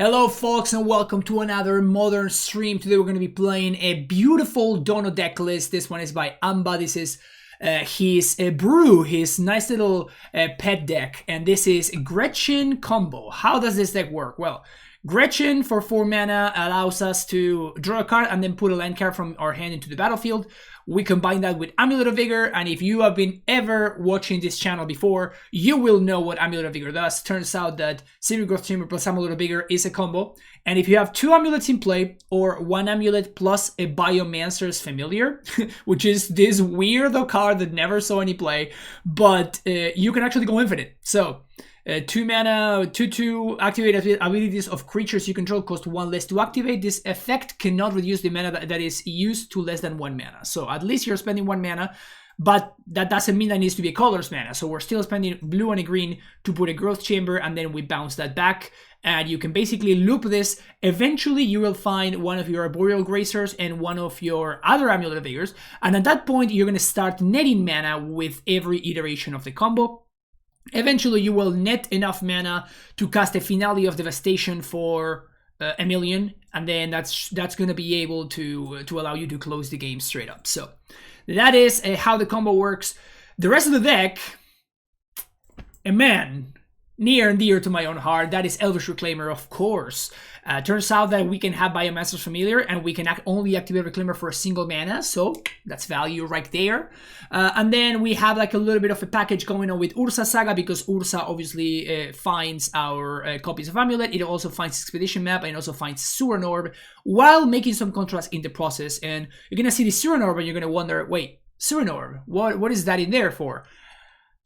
Hello folks and welcome to another modern stream. Today we're going to be playing a beautiful Dono deck list. This one is by Amba. This is his brew, his nice little pet deck. And this is Gretchen combo. How does this deck work? Well, Gretchen for 4 mana allows us to draw a card and then put a land card from our hand into the battlefield. We combine that with Amulet of Vigor, and if you have been ever watching this channel before, you will know what Amulet of Vigor does. Turns out that Silver Growth Chamber plus Amulet of Vigor is a combo, and if you have 2 amulets in play, or 1 amulet plus a Biomancer's Familiar, which is this weirdo card that never saw any play, but you can actually go infinite. So 2 mana, 2/2, activate abilities of creatures you control cost 1 less to activate. This effect cannot reduce the mana that is used to less than 1 mana. So at least you're spending 1 mana, but that doesn't mean that it needs to be a colorless mana. So we're still spending blue and a green to put a growth chamber, and then we bounce that back. And you can basically loop this. Eventually, you will find one of your Arboreal Gracers and one of your other Amulet of Vigors. And at that point, you're going to start netting mana with every iteration of the combo. Eventually, you will net enough mana to cast a Finale of Devastation for a million, and then that's going to be able to allow you to close the game straight up. So that is how the combo works. The rest of the deck, man, near and dear to my own heart, that is Elvish Reclaimer, of course. Turns out that we can have Biomancer's Familiar, and we can only activate Reclaimer for a single mana, so that's value right there. And then we have like a little bit of a package going on with Ursa Saga, because Ursa obviously finds our copies of Amulet. It also finds Expedition Map, and also finds Suran Orb, while making some contrast in the process. And you're gonna see the Suran Orb, and you're gonna wonder, wait, Suran Orb, what is that in there for?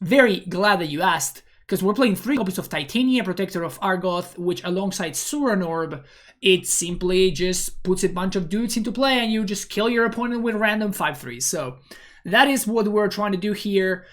Very glad that you asked, because we're playing 3 copies of Titania, Protector of Argoth, which alongside Suran Orb, it simply just puts a bunch of dudes into play and you just kill your opponent with random 5/3s. So that is what we're trying to do here.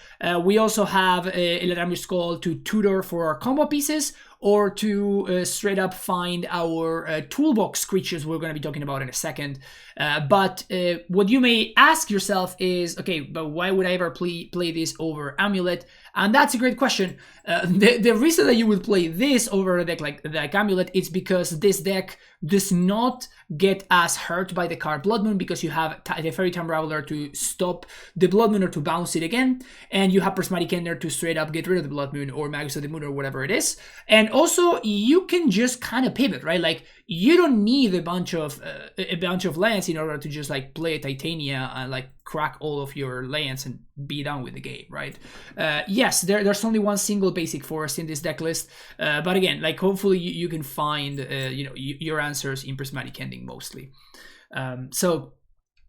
We also have Eladamri's Call to tutor for our combo pieces, or to straight up find our toolbox creatures we're going to be talking about in a second. But what you may ask yourself is, okay, but why would I ever play this over Amulet? And that's a great question. The reason that you would play this over a deck like Amulet is because this deck does not get as hurt by the card Blood Moon, because you have the Fairy Time Raveler to stop the Blood Moon or to bounce it again, and you have Prismatic Ender to straight up get rid of the Blood Moon or Magus of the Moon or whatever it is. And also, you can just kind of pivot, right? Like, you don't need a bunch of lands in order to just like play a Titania and like crack all of your lands and be done with the game, right? Yes, there's only one single basic forest in this deck list, but again, like, hopefully you can find your answers in Prismatic Ending mostly. So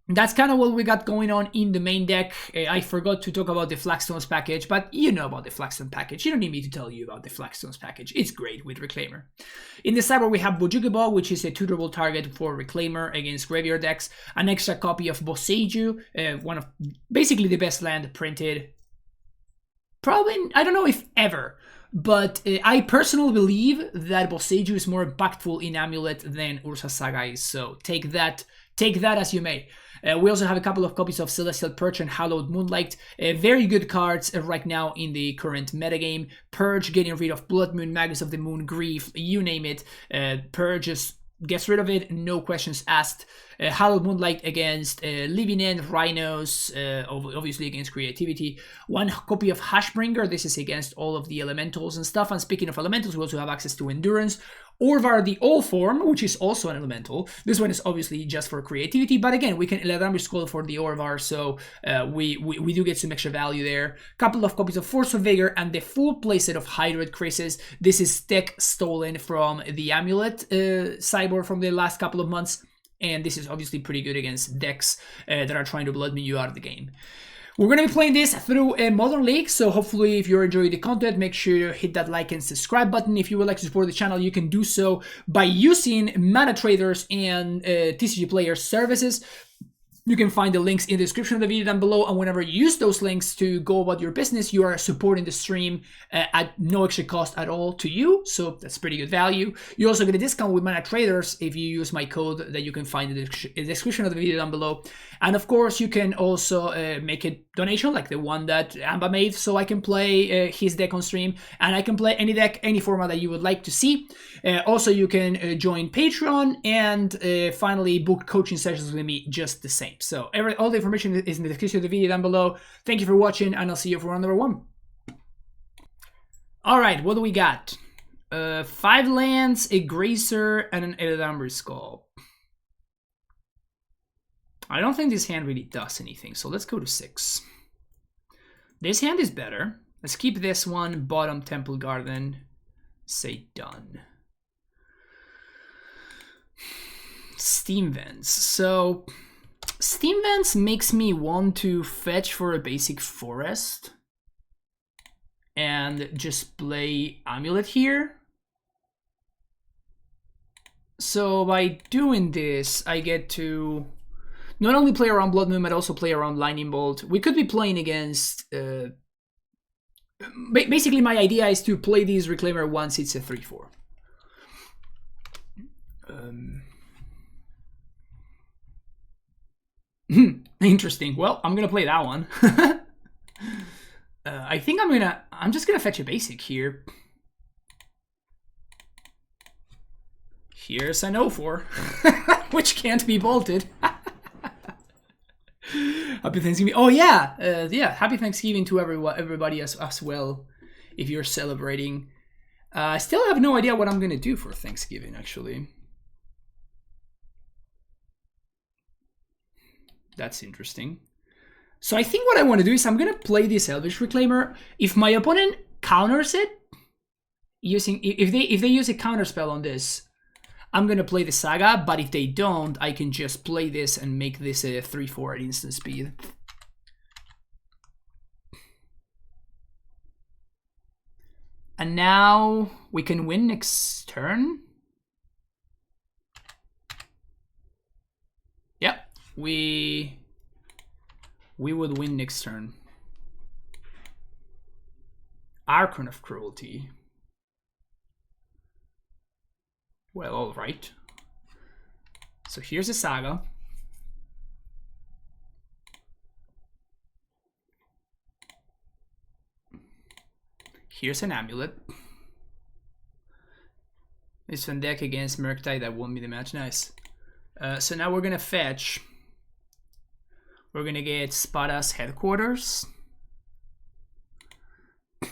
that's kind of what we got going on in the main deck. I forgot to talk about the Flagstones package, but you know about the Flagstone package. You don't need me to tell you about the Flagstones package. It's great with Reclaimer. In the sideboard, we have Bojukibo, which is a tutorable target for Reclaimer against graveyard decks. An extra copy of Boseiju, one of basically the best land printed. Probably, I don't know if ever, but I personally believe that Boseiju is more impactful in Amulet than Ursa Saga is. So take that as you may. We also have a couple of copies of Celestial Purge and Hallowed Moonlight. Very good cards right now in the current metagame. Purge, getting rid of Blood Moon, Magus of the Moon, Grief, you name it. Purge just gets rid of it, no questions asked. Hallowed Moonlight against Living End, Rhinos, obviously against Creativity. 1 copy of Hashbringer, this is against all of the elementals and stuff. And speaking of elementals, we also have access to Endurance. Orvar the All Form, which is also an elemental. This one is obviously just for Creativity, but again, we can Eladamri's Call for the Orvar, so we do get some extra value there. Couple of copies of Force of Vigor and the full playset of Hydroid Crisis. This is tech stolen from the Amulet sideboard from the last couple of months, and this is obviously pretty good against decks that are trying to Blood Moon you out of the game. We're going to be playing this through a Modern League, so hopefully if you're enjoying the content, make sure to hit that like and subscribe button. If you would like to support the channel, you can do so by using Mana Traders and TCG Player services. You can find the links in the description of the video down below, and whenever you use those links to go about your business, you are supporting the stream at no extra cost at all to you, so that's pretty good value. You also get a discount with Mana Traders if you use my code that you can find in the description of the video down below. And of course, you can also make a donation like the one that Amba made, so I can play his deck on stream, and I can play any deck, any format that you would like to see. Also, you can join Patreon, and finally book coaching sessions with me just the same. So all the information is in the description of the video down below. Thank you for watching, and I'll see you for round number 1. All right, what do we got? 5 lands, a Grazer, and an Eldamber Skull. I don't think this hand really does anything, so let's go to 6. This hand is better. Let's keep this one, bottom Temple Garden, say done. Steam Vents. So Steam Vents makes me want to fetch for a basic forest and just play Amulet here. So by doing this, I get to not only play around Blood Moon, but also play around Lightning Bolt. We could be playing against... basically, my idea is to play this Reclaimer once it's a 3-4. Interesting. Well, I'm gonna play that one. I think I'm just gonna fetch a basic here. Here's an 0-4, which can't be bolted. Happy Thanksgiving. Oh yeah, yeah. Happy Thanksgiving to everybody as well, if you're celebrating. I still have no idea what I'm gonna do for Thanksgiving, actually. That's interesting. So I think what I want to do is I'm gonna play this Elvish Reclaimer. If my opponent counters it, if they use a counter spell on this, I'm gonna play the Saga. But if they don't, I can just play this and make this a 3-4 at instant speed. And now we can win next turn. Yep, we would win next turn. Archon of Cruelty. Well, all right. So here's a Saga. Here's an Amulet. This one deck against Murktide, that won me the match. Nice. So now we're gonna fetch. We're gonna get Spada's Headquarters.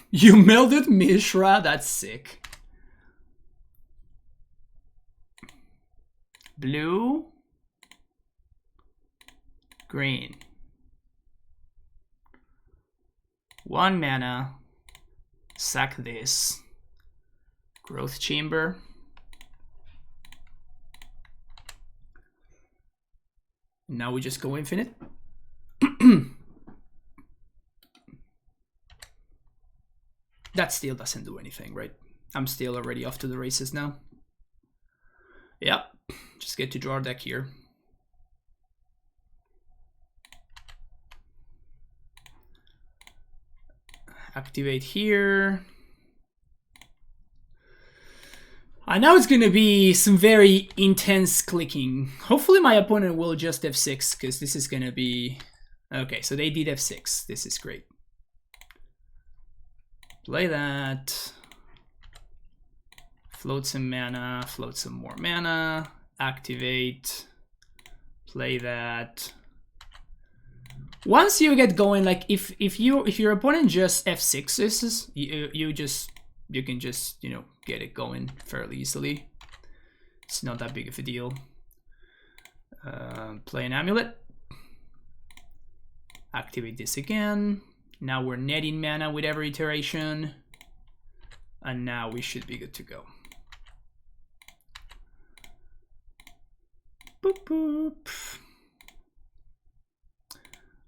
You melded Mishra? That's sick. Blue. Green. 1 mana. Sack this. Growth Chamber. Now we just go infinite. That still doesn't do anything, right? I'm still already off to the races now. Yep, just get to draw a deck here. Activate here. I know it's gonna be some very intense clicking. Hopefully my opponent will just F6, because this is gonna be... Okay, so they did F6. This is great. Play that. Float some mana, float some more mana. Activate. Play that. Once you get going, like if your opponent just F6s, you can just, you know, get it going fairly easily. It's not that big of a deal. Play an Amulet. Activate this again. Now we're netting mana with every iteration. And now we should be good to go. Boop, boop.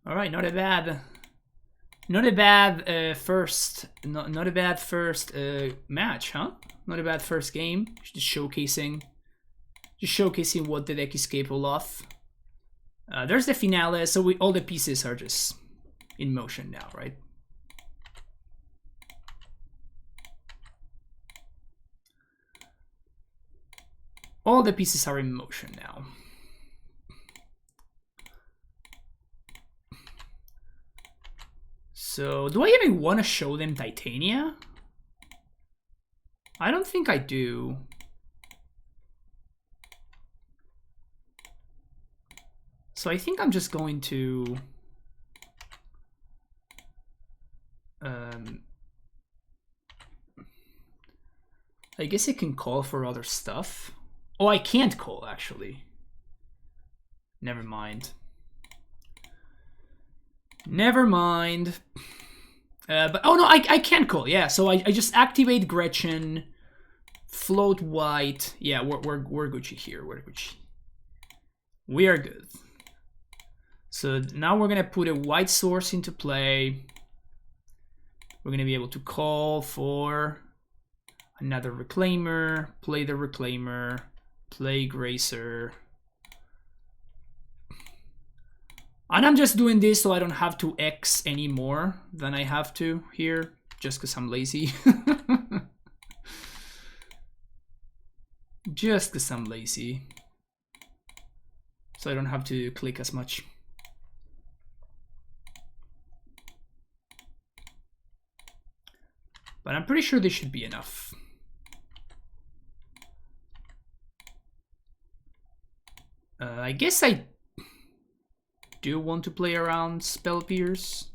All right, not a bad first match, huh? Not a bad first game. Just showcasing what the deck is capable of. There's the finale, so all the pieces are just in motion now, right? All the pieces are in motion now. So, do I even want to show them Titania? I don't think I do. So I think I'm just going to I guess I can call for other stuff. Oh, I can't call, actually. Never mind. Never mind. But oh no, I can call, yeah. So I just activate Gretchen, float white. Yeah, we're Gucci here. We're Gucci. We are good. So now we're gonna put a white source into play. We're gonna be able to call for another Reclaimer, play the Reclaimer, play Gracer. And I'm just doing this so I don't have to X any more than I have to here, just because I'm lazy. Just because I'm lazy. So I don't have to click as much. But I'm pretty sure this should be enough. I guess I do want to play around Spell Pierce.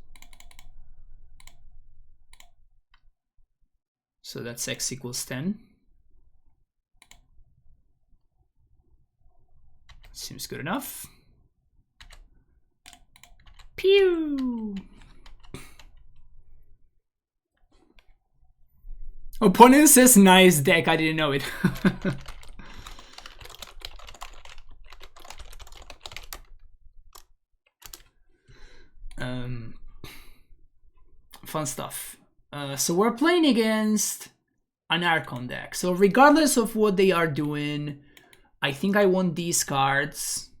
So that's X equals 10. Seems good enough. Pew! Opponent says nice deck, I didn't know it. Fun stuff. So we're playing against an Archon deck. So regardless of what they are doing, I think I want these cards.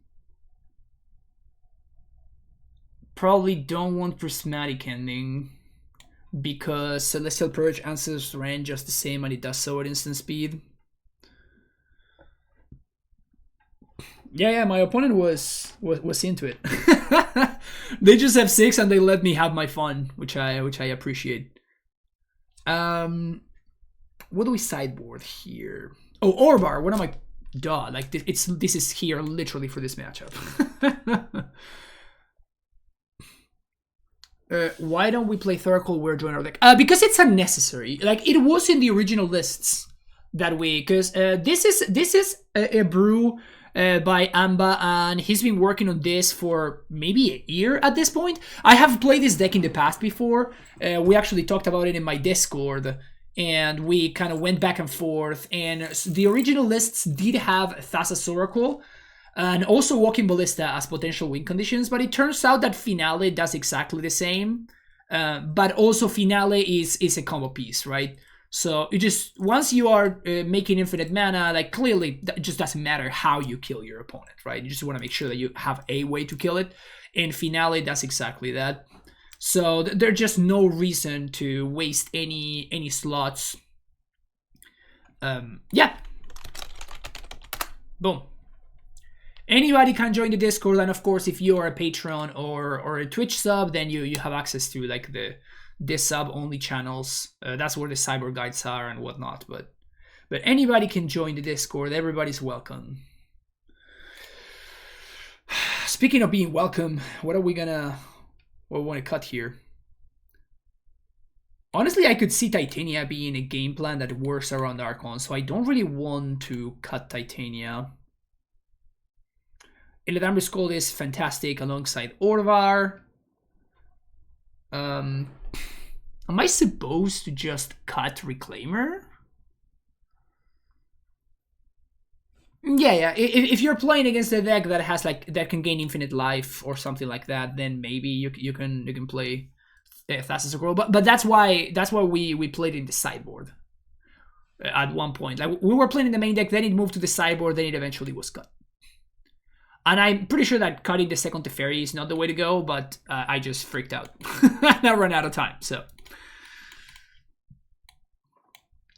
Probably don't want Prismatic Ending, because Celestial Purge answers Ren just the same and it does so at instant speed. Yeah, my opponent was into it. They just have 6 and they let me have my fun, which I appreciate. What do we sideboard here? Oh, Orbar. What am I? Duh. Like this is here literally for this matchup. Why don't we play Thurkle Weird Joiner deck? Because it's unnecessary. Like it was in the original lists that way. Because this is a brew by Amba, and he's been working on this for maybe a year at this point. I have played this deck in the past before. We actually talked about it in my Discord, and we kind of went back and forth. And the original lists did have Thassa's Oracle and also Walking Ballista as potential win conditions, but it turns out that Finale does exactly the same. But also Finale is a combo piece, right? So you just, once you are making infinite mana, like clearly it just doesn't matter how you kill your opponent, right? You just want to make sure that you have a way to kill it. And Finale does exactly that. So there's just no reason to waste any slots. Yeah. Boom. Anybody can join the Discord, and of course, if you are a Patreon or a Twitch sub, then you have access to like the sub only channels. That's where the cyber guides are and whatnot. But anybody can join the Discord. Everybody's welcome. Speaking of being welcome, what we want to cut here? Honestly, I could see Titania being a game plan that works around Archon, so I don't really want to cut Titania. Illidan's Skull is fantastic alongside Orvar. Am I supposed to just cut Reclaimer? Yeah. If you're playing against a deck that has that can gain infinite life or something like that, then maybe you can play Thassa's Oracle. But that's why we played in the sideboard at one point. Like we were playing in the main deck, then it moved to the sideboard, then it eventually was cut. And I'm pretty sure that cutting the second Teferi is not the way to go, but I just freaked out. And I ran out of time, so.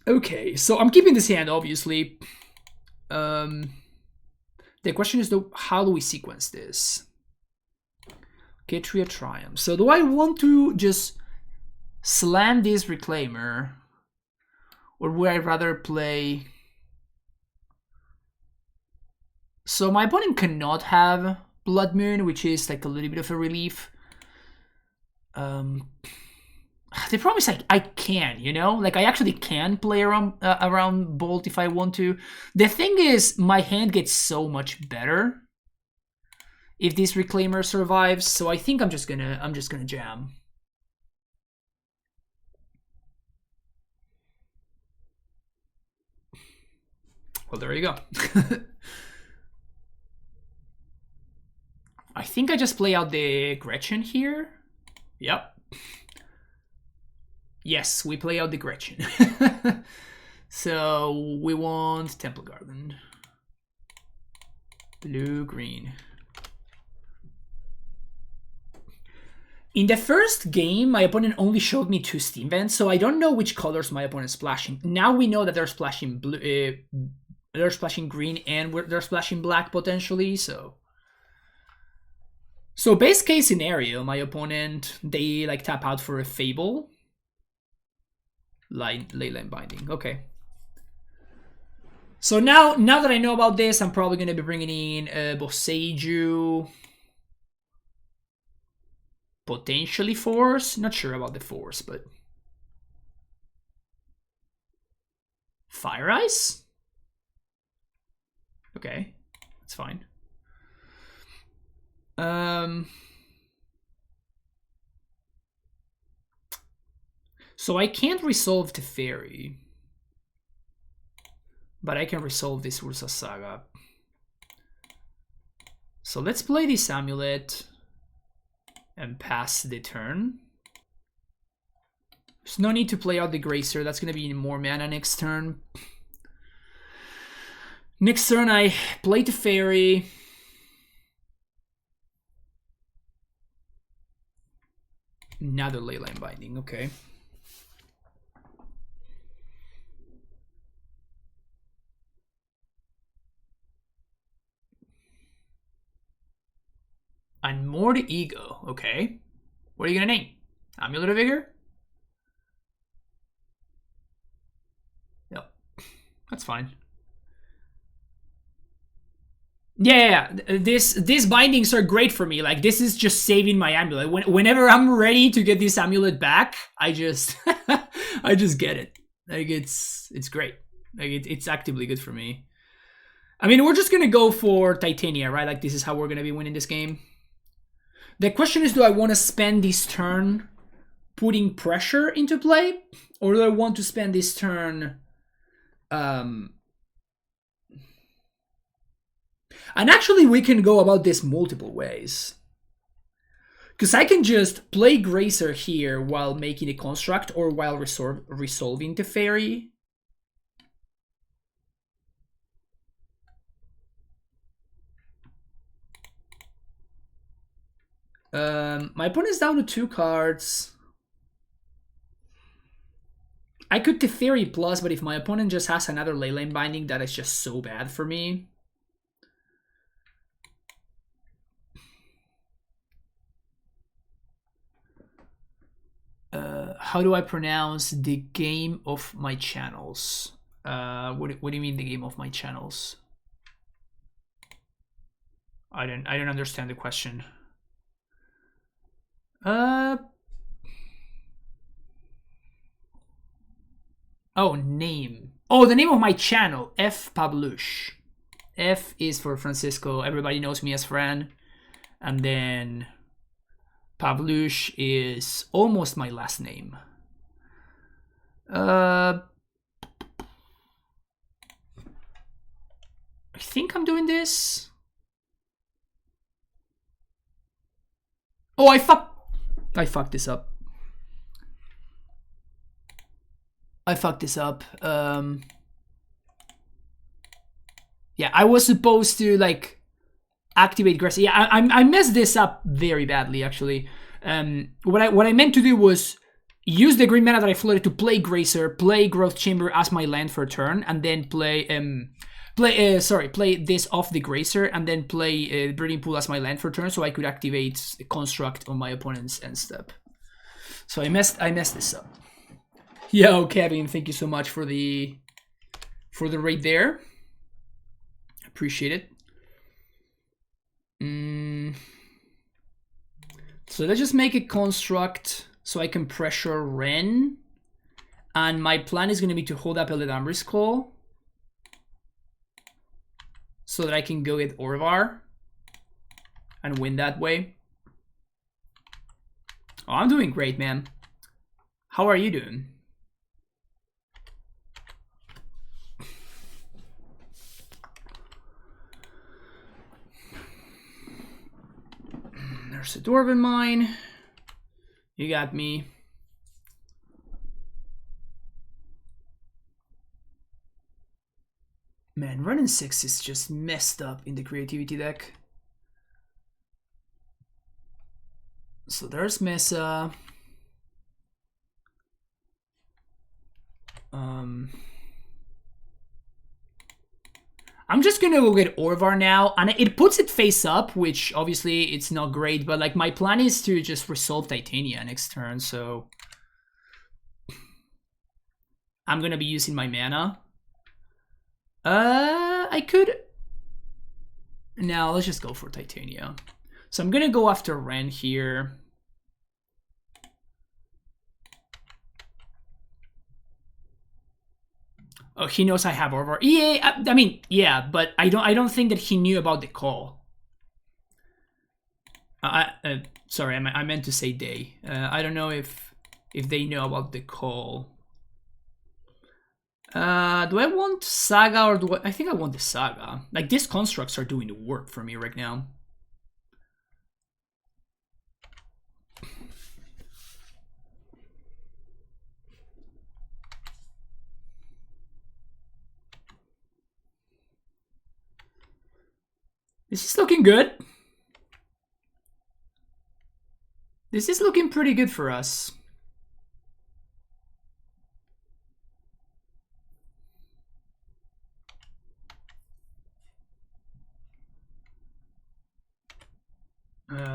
Okay, so I'm keeping this hand, obviously. The question is, though, how do we sequence this? Ketria Triumph. So do I want to just slam this Reclaimer? Or would I rather play... So my opponent cannot have Blood Moon, which is like a little bit of a relief. The problem is like I can, you know, like I actually can play around Bolt if I want to. The thing is, my hand gets so much better if this Reclaimer survives. So I think I'm just gonna jam. Well, there you go. I think I just play out the Gretchen here. Yep. Yes, we play out the Gretchen. So we want Temple Garden. Blue, green. In the first game, my opponent only showed me 2 Steam Vents, so I don't know which colors my opponent's splashing. Now we know that they're splashing blue, they're splashing green, and they're splashing black potentially. So base case scenario, my opponent, they like tap out for a Fable. Leyline Binding. Okay. So now that I know about this, I'm probably gonna be bringing in Boseiju. Potentially Force. Not sure about the Force, but Fire Ice? Okay, that's fine. So I can't resolve Teferi, but I can resolve this Ursa Saga. So let's play this Amulet and pass the turn. There's no need to play out the Gracer. That's going to be more mana next turn. Next turn I play Teferi. Another Leyline Binding, okay. And more to Ego, okay. What are you gonna name? Amulet of Vigor? Yep, that's fine. Yeah, these bindings are great for me. Like, this is just saving my amulet. Whenever I'm ready to get this amulet back, I just I just get it. Like, it's great. Like, it's actively good for me. I mean, we're just gonna go for Titania, right? Like, this is how we're gonna be winning this game. The question is, do I want to spend this turn putting pressure into play? Or do I want to spend this turn... And actually, we can go about this multiple ways. Because I can just play Gracer here while making a construct or while resolving Teferi. My opponent's down to 2 cards. I could Teferi plus, but if my opponent just has another Leyline Binding, that is just so bad for me. How do I pronounce the game of my channels? What do you mean the game of my channels? I don't understand the question. Oh, name. Oh, the name of my channel, F Pablush. F is for Francisco. Everybody knows me as Fran. And then Pavlush is almost my last name. I think I'm doing this. Oh, I fucked this up. I fucked this up. Yeah, I was supposed to like activate Grassy. Yeah, I messed this up very badly, actually. What I meant to do was use the green mana that I floated to play Grazer, play Growth Chamber as my land for a turn, and then play this off the Grazer, and then play Breeding Pool as my land for a turn, so I could activate a Construct on my opponent's end step. So I messed this up. Yo, Kevin, thank you so much for the raid there. Appreciate it. So let's just make a Construct so I can pressure Ren. And my plan is going to be to hold up Eledamri's Call so that I can go get Orvar and win that way. Oh, I'm doing great, man. How are you doing? There's a Dwarven Mine. You got me. Man, running 6 is just messed up in the creativity deck. So there's Mesa. I'm just gonna go get Orvar now, and it puts it face up, which obviously it's not great, but like my plan is to just resolve Titania next turn, so I'm gonna be using my mana. I could... No, let's just go for Titania. So I'm gonna go after Ren here. Oh, he knows I have Orvar. Yeah, I mean, yeah, but I don't think that he knew about the call. Sorry, I meant to say they. I don't know if they know about the call. Do I want Saga or do I think I want the Saga. Like, these constructs are doing the work for me right now. This is looking good. This is looking pretty good for us.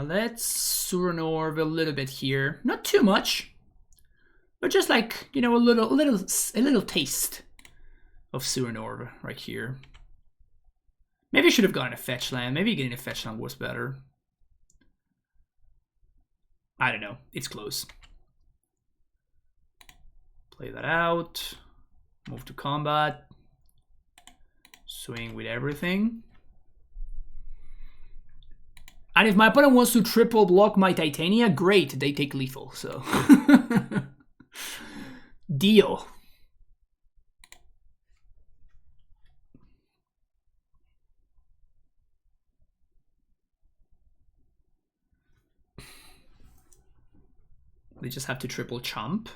Let's Suranor a little bit here. Not too much, but just like, you know, a little taste of Suranor right here. Maybe I should have gotten a fetch land. Maybe getting a fetch land was better. I don't know. It's close. Play that out. Move to combat. Swing with everything. And if my opponent wants to triple block my Titania, great. They take lethal, so. Deal. They just have to triple chump.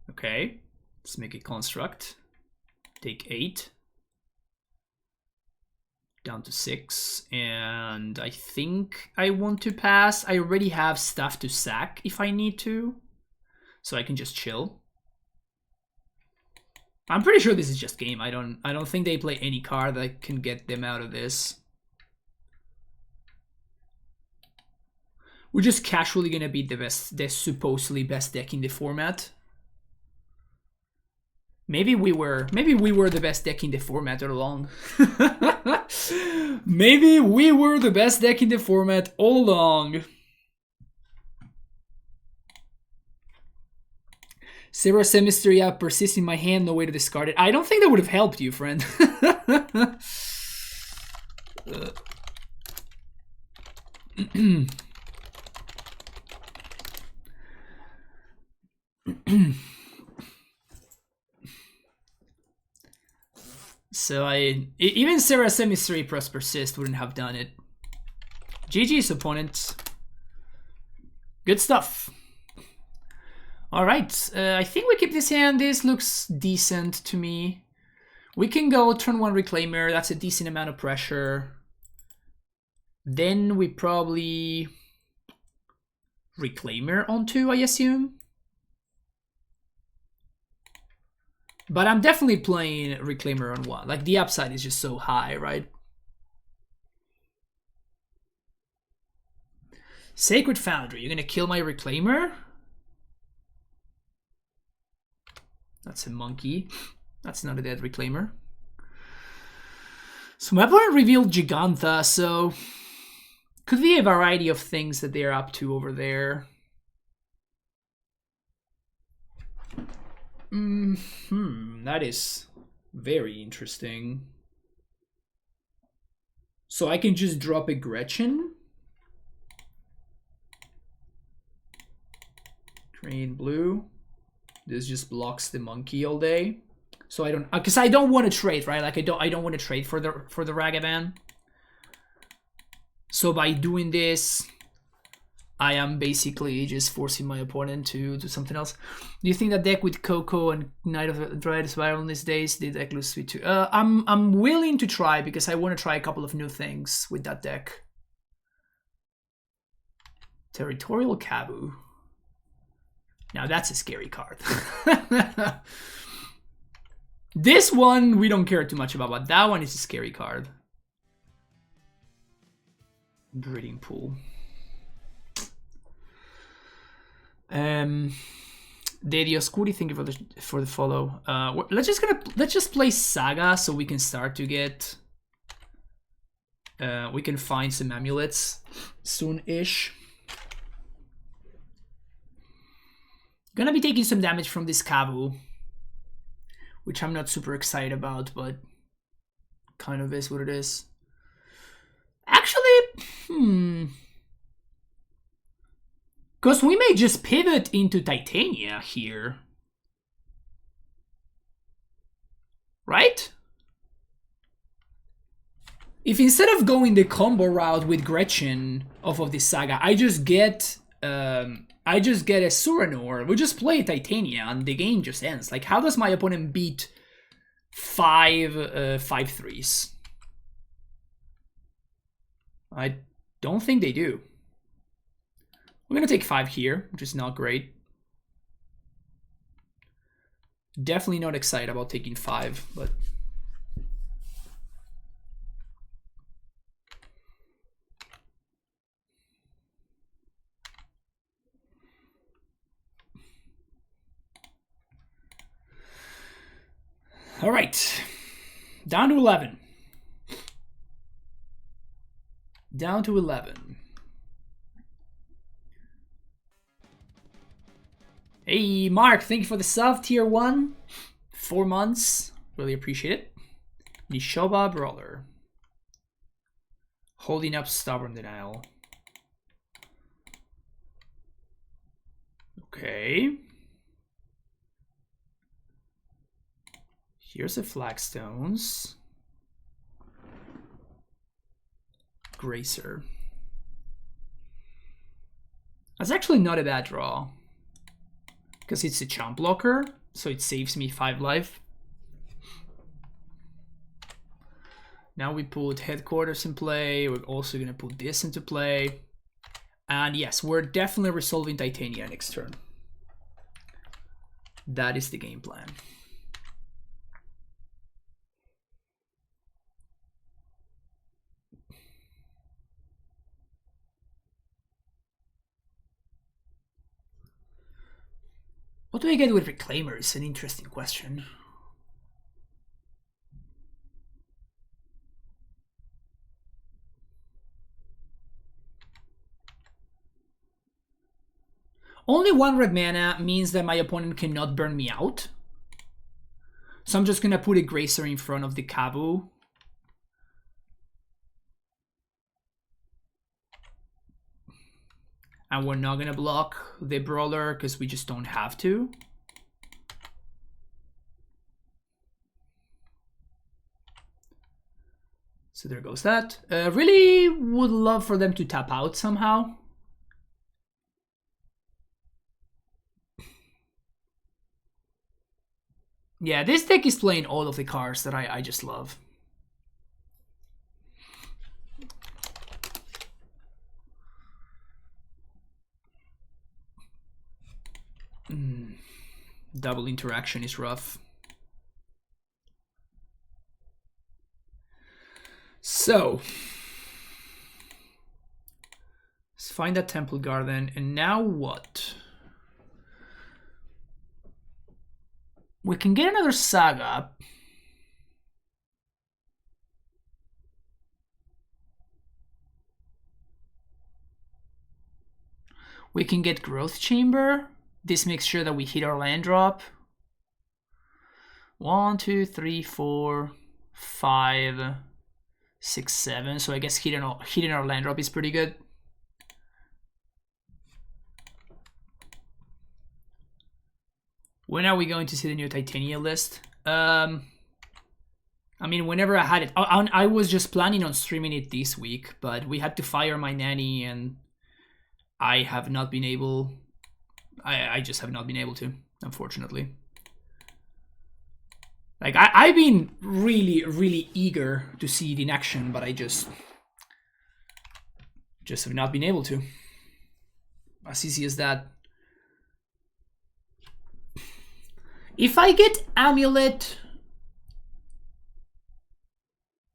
Okay. Let's make a construct. Take 8. Down to 6. And I think I want to pass. I already have stuff to sack if I need to. So I can just chill. I'm pretty sure this is just game. I don't think they play any card that can get them out of this. We're just casually gonna be the supposedly best deck in the format. Maybe we were the best deck in the format all along. Maybe we were the best deck in the format all along. Sarah Semistria persists in my hand, no way to discard it. I don't think that would have helped you, friend. So even Sarah Semistry plus persist wouldn't have done it. GG's opponent. Good stuff. All right, I think we keep this hand. This looks decent to me. We can go turn 1 Reclaimer. That's a decent amount of pressure. Then we probably Reclaimer on 2, I assume. But I'm definitely playing Reclaimer on 1. Like, the upside is just so high, right? Sacred Foundry, you're gonna kill my Reclaimer? That's a monkey. That's not a dead Reclaimer. So my opponent revealed Gigantha, so could be a variety of things that they're up to over there. That is very interesting. So I can just drop a Gretchen. Green, blue. This just blocks the monkey all day. So I don't, because I don't want to trade, right? Like I don't want to trade for the Ragavan. So by doing this, I am basically just forcing my opponent to do something else. Do you think that deck with Coco and Knight of the Dread is viral these days? The deck looks sweet too. I'm willing to try because I want to try a couple of new things with that deck. Territorial Kabu. Now that's a scary card. This one we don't care too much about, but that one is a scary card. Breeding Pool. Dedi Oscuri, thank you for the follow. Let's just play Saga so we can start to get we can find some amulets soon-ish. Gonna be taking some damage from this Kabu, which I'm not super excited about, but kind of is what it is. Actually, because we may just pivot into Titania here. Right? If instead of going the combo route with Gretchen off of this Saga, I just get a Suranor, we just play Titania and the game just ends. Like, how does my opponent beat 5/3s? I don't think they do. We're gonna take 5 here, which is not great. Definitely not excited about taking 5, but all right, down to 11. Down to 11. Hey, Mark, thank you for the sub, tier 1. 4 months, really appreciate it. Nishoba Brawler. Holding up Stubborn Denial. Okay. Here's the Flagstones. Gracer. That's actually not a bad draw, because it's a chump blocker, so it saves me 5 life. Now we put Headquarters in play. We're also going to put this into play. And yes, we're definitely resolving Titania next turn. That is the game plan. What do I get with Reclaimer is an interesting question. Only 1 red mana means that my opponent cannot burn me out. So I'm just gonna put a Gracer in front of the Kabu. And we're not gonna block the Brawler because we just don't have to. So there goes that. Really would love for them to tap out somehow. Yeah, this deck is playing all of the cards that I just love. Double interaction is rough. So let's find that Temple Garden, and now what? We can get another Saga. We can get Growth Chamber. This makes sure that we hit our land drop. 1, 2, 3, 4, 5, 6, 7. So I guess hitting our land drop is pretty good. When are we going to see the new Titania list? I mean, whenever I had it. I was just planning on streaming it this week, but we had to fire my nanny, and I have not been able. I just have not been able to, unfortunately. Like, I've been really, really eager to see it in action, but I just have not been able to. As easy as that. If I get Amulet,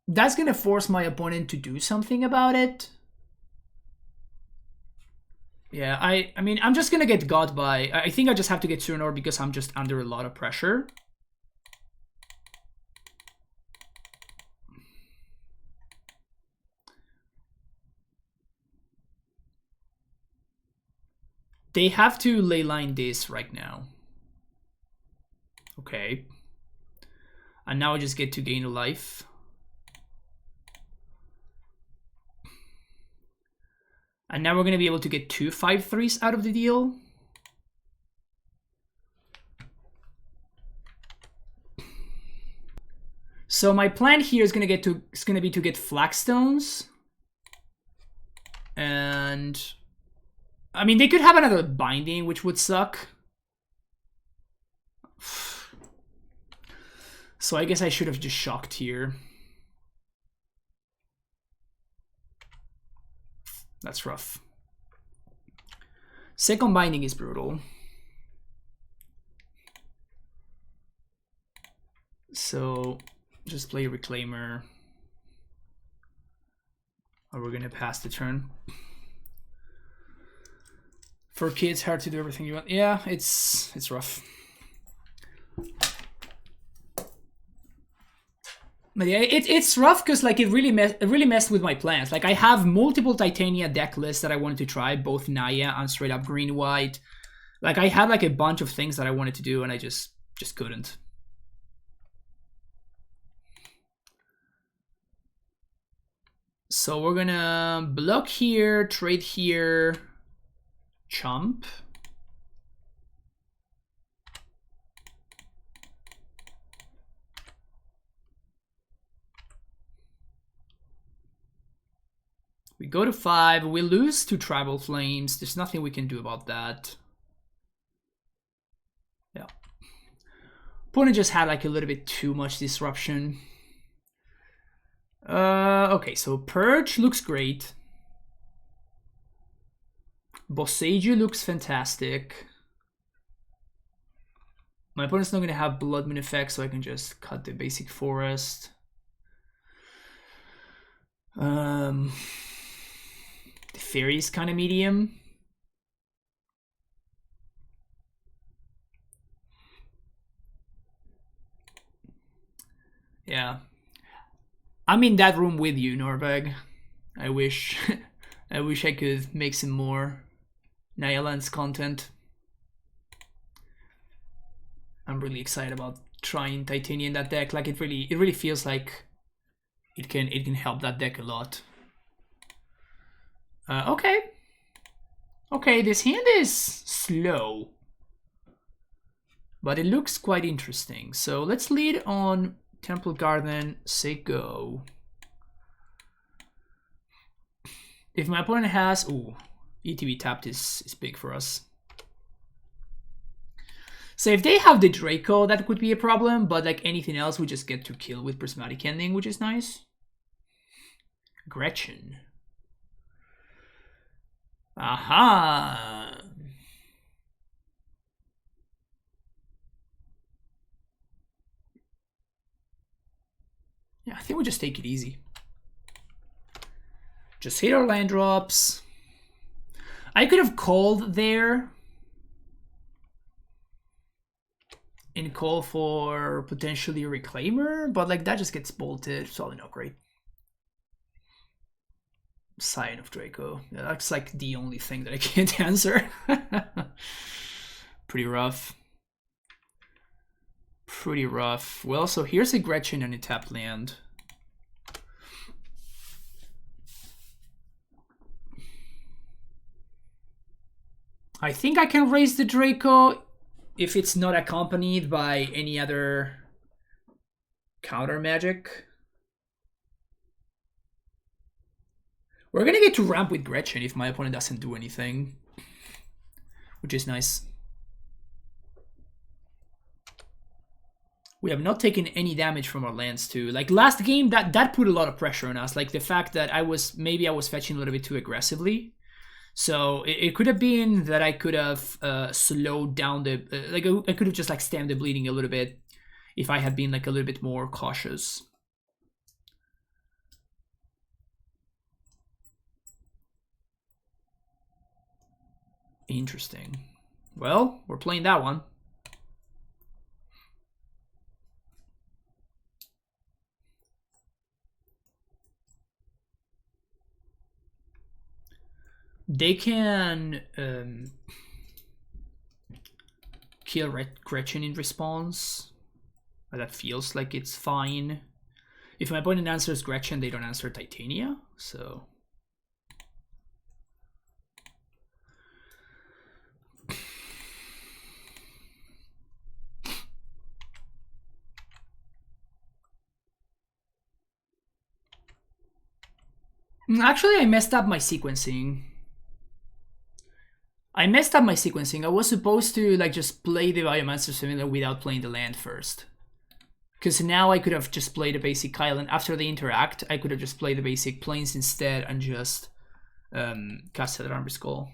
that's gonna force my opponent to do something about it. Yeah, I mean, I'm just gonna get got by. I think I just have to get Surinor because I'm just under a lot of pressure. They have to leyline this right now. Okay. And now I just get to gain a life. And now we're going to be able to get 2 5/3s out of the deal. So my plan here is going to be to get Flagstones. And I mean, they could have another Binding, which would suck. So I guess I should have just shocked here. That's rough. Second Binding is brutal. So just play Reclaimer. Or we're gonna pass the turn. For kids, hard to do everything you want. Yeah, it's rough. But yeah, it's rough because like it really messed with my plans. Like I have multiple Titania deck lists that I wanted to try, both Naya and straight up green white. Like I had like a bunch of things that I wanted to do and I just couldn't. So we're gonna block here, trade here, chump. We go to 5, we lose to Tribal Flames. There's nothing we can do about that. Yeah. Opponent just had like a little bit too much disruption. Okay, so Purge looks great. Boseiju looks fantastic. My opponent's not going to have Blood Moon effect, so I can just cut the basic forest. The Fairy's kind of medium. Yeah. I'm in that room with you, Norveg. I wish I could make some more Nyalands content. I'm really excited about trying Titania in that deck. Like it really feels like it can help that deck a lot. Okay. Okay, this hand is slow, but it looks quite interesting. So let's lead on Temple Garden, say go. If my opponent has... Ooh, ETB tapped is big for us. So if they have the Draco, that could be a problem, but like anything else, we just get to kill with Prismatic Ending, which is nice. Gretchen. Aha! Yeah, I think we just take it easy. Just hit our land drops. I could have called there and call for potentially a Reclaimer, but like that just gets bolted, so not great. Scion of Draco. Yeah, that's like the only thing that I can't answer. Pretty rough. Pretty rough. Well, so here's a Gretchen and a tapped land. I think I can raise the Draco if it's not accompanied by any other counter magic. We're gonna get to ramp with Gretchen if my opponent doesn't do anything, which is nice. We have not taken any damage from our lands too. Like last game, that put a lot of pressure on us. Like the fact that maybe I was fetching a little bit too aggressively. So it could have been that I could have slowed down the like I could have just like stemmed the bleeding a little bit if I had been like a little bit more cautious. Interesting. Well, we're playing that one. They can kill Gretchen in response. That feels like it's fine. If my opponent answers Gretchen, they don't answer Titania, so... Actually, I messed up my sequencing. I was supposed to like just play the Biomancer's Familiar without playing the land first. Because now I could have just played a basic island. After they interact, I could have just played the basic plains instead and just casted Armor Skull.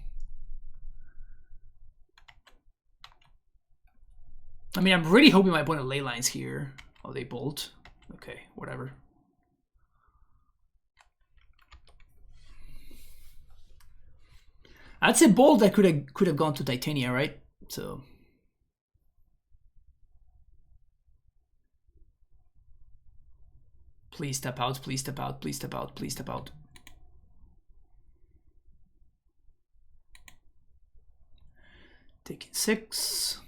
I mean, I'm really hoping my opponent ley lines here. Oh, they bolt. Okay, whatever. I'd say bold that could have gone to Titania, right? So please step out, please step out, please step out, please step out. Taking 6.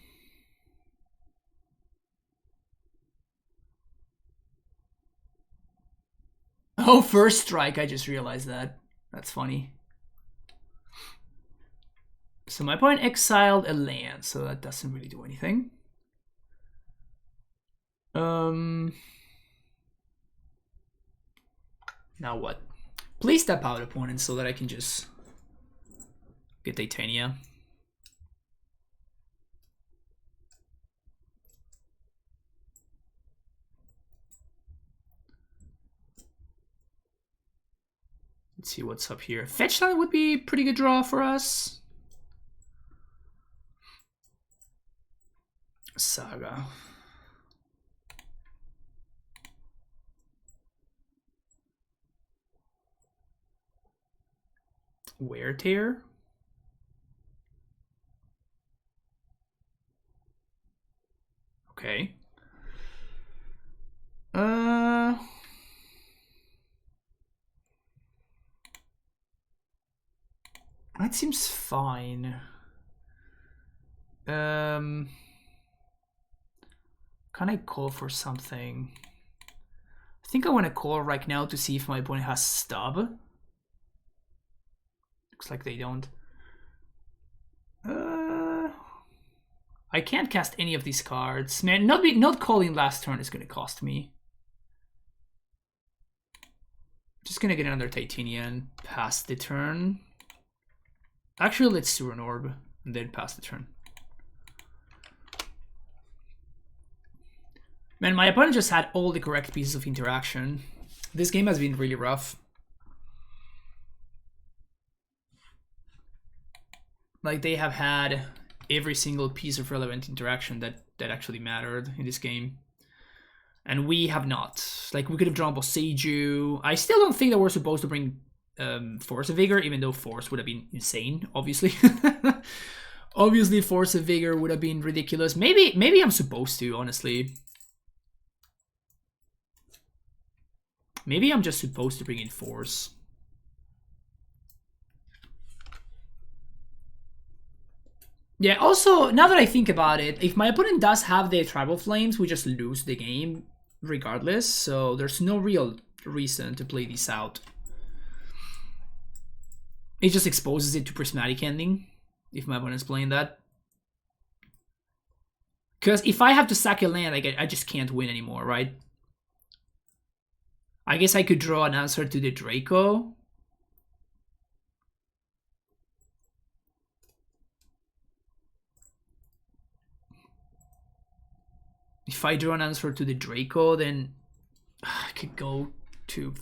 Oh, first strike, I just realized that. That's funny. So my opponent exiled a land, so that doesn't really do anything. Now what? Please step out, opponent, so that I can just get Titania. Let's see what's up here. Fetch land would be a pretty good draw for us. Saga. Wear Tear. Okay. That seems fine. Can I call for something? I think I want to call right now to see if my opponent has stub. Looks like they don't. I can't cast any of these cards. Man, not calling last turn is going to cost me. Just going to get another Titania and pass the turn. Actually, let's do an orb and then pass the turn. Man, my opponent just had all the correct pieces of interaction. This game has been really rough. Like, they have had every single piece of relevant interaction that actually mattered in this game. And we have not. Like, we could have drawn Boseiju. I still don't think that we're supposed to bring Force of Vigor, even though Force would have been insane, obviously. Obviously, Force of Vigor would have been ridiculous. Maybe I'm supposed to, honestly. Maybe I'm just supposed to bring in Force. Yeah, also, now that I think about it, if my opponent does have the Tribal Flames, we just lose the game regardless. So there's no real reason to play this out. It just exposes it to Prismatic Ending, if my opponent's playing that. Because if I have to sack a land, I just can't win anymore, right? I guess I could draw an answer to the Draco. If I draw an answer to the Draco, then I could go to...